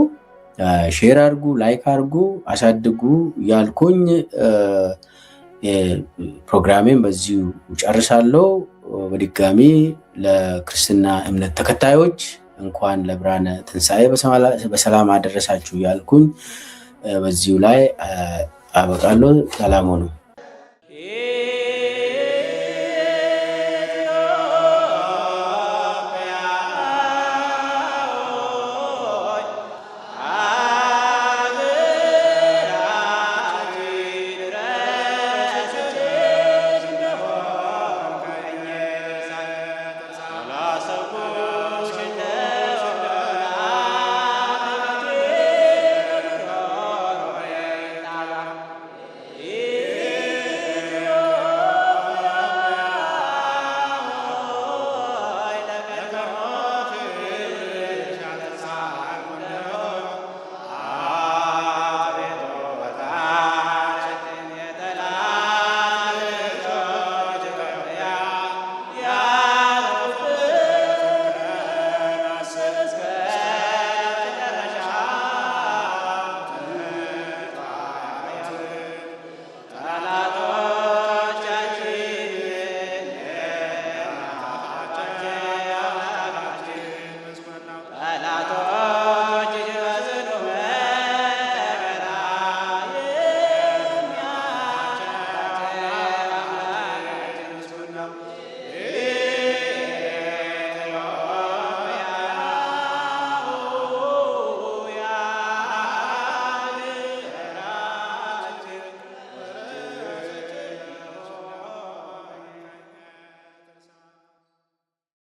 ሼር አድርጉ፣ ላይክ አድርጉ፣ አሳድጉ ያልኩኝ ፕሮግራሜን በዚሁ ጨርሳለሁ። በድጋሚ ለክርስትና እምነት ተከታዮች እንኳን ለብርሃነ ትንሣኤ በሰላም አደረሳችሁ ያልኩኝ በዚሁ ላይ አበቃለሁ። ሰላም ሁኑ።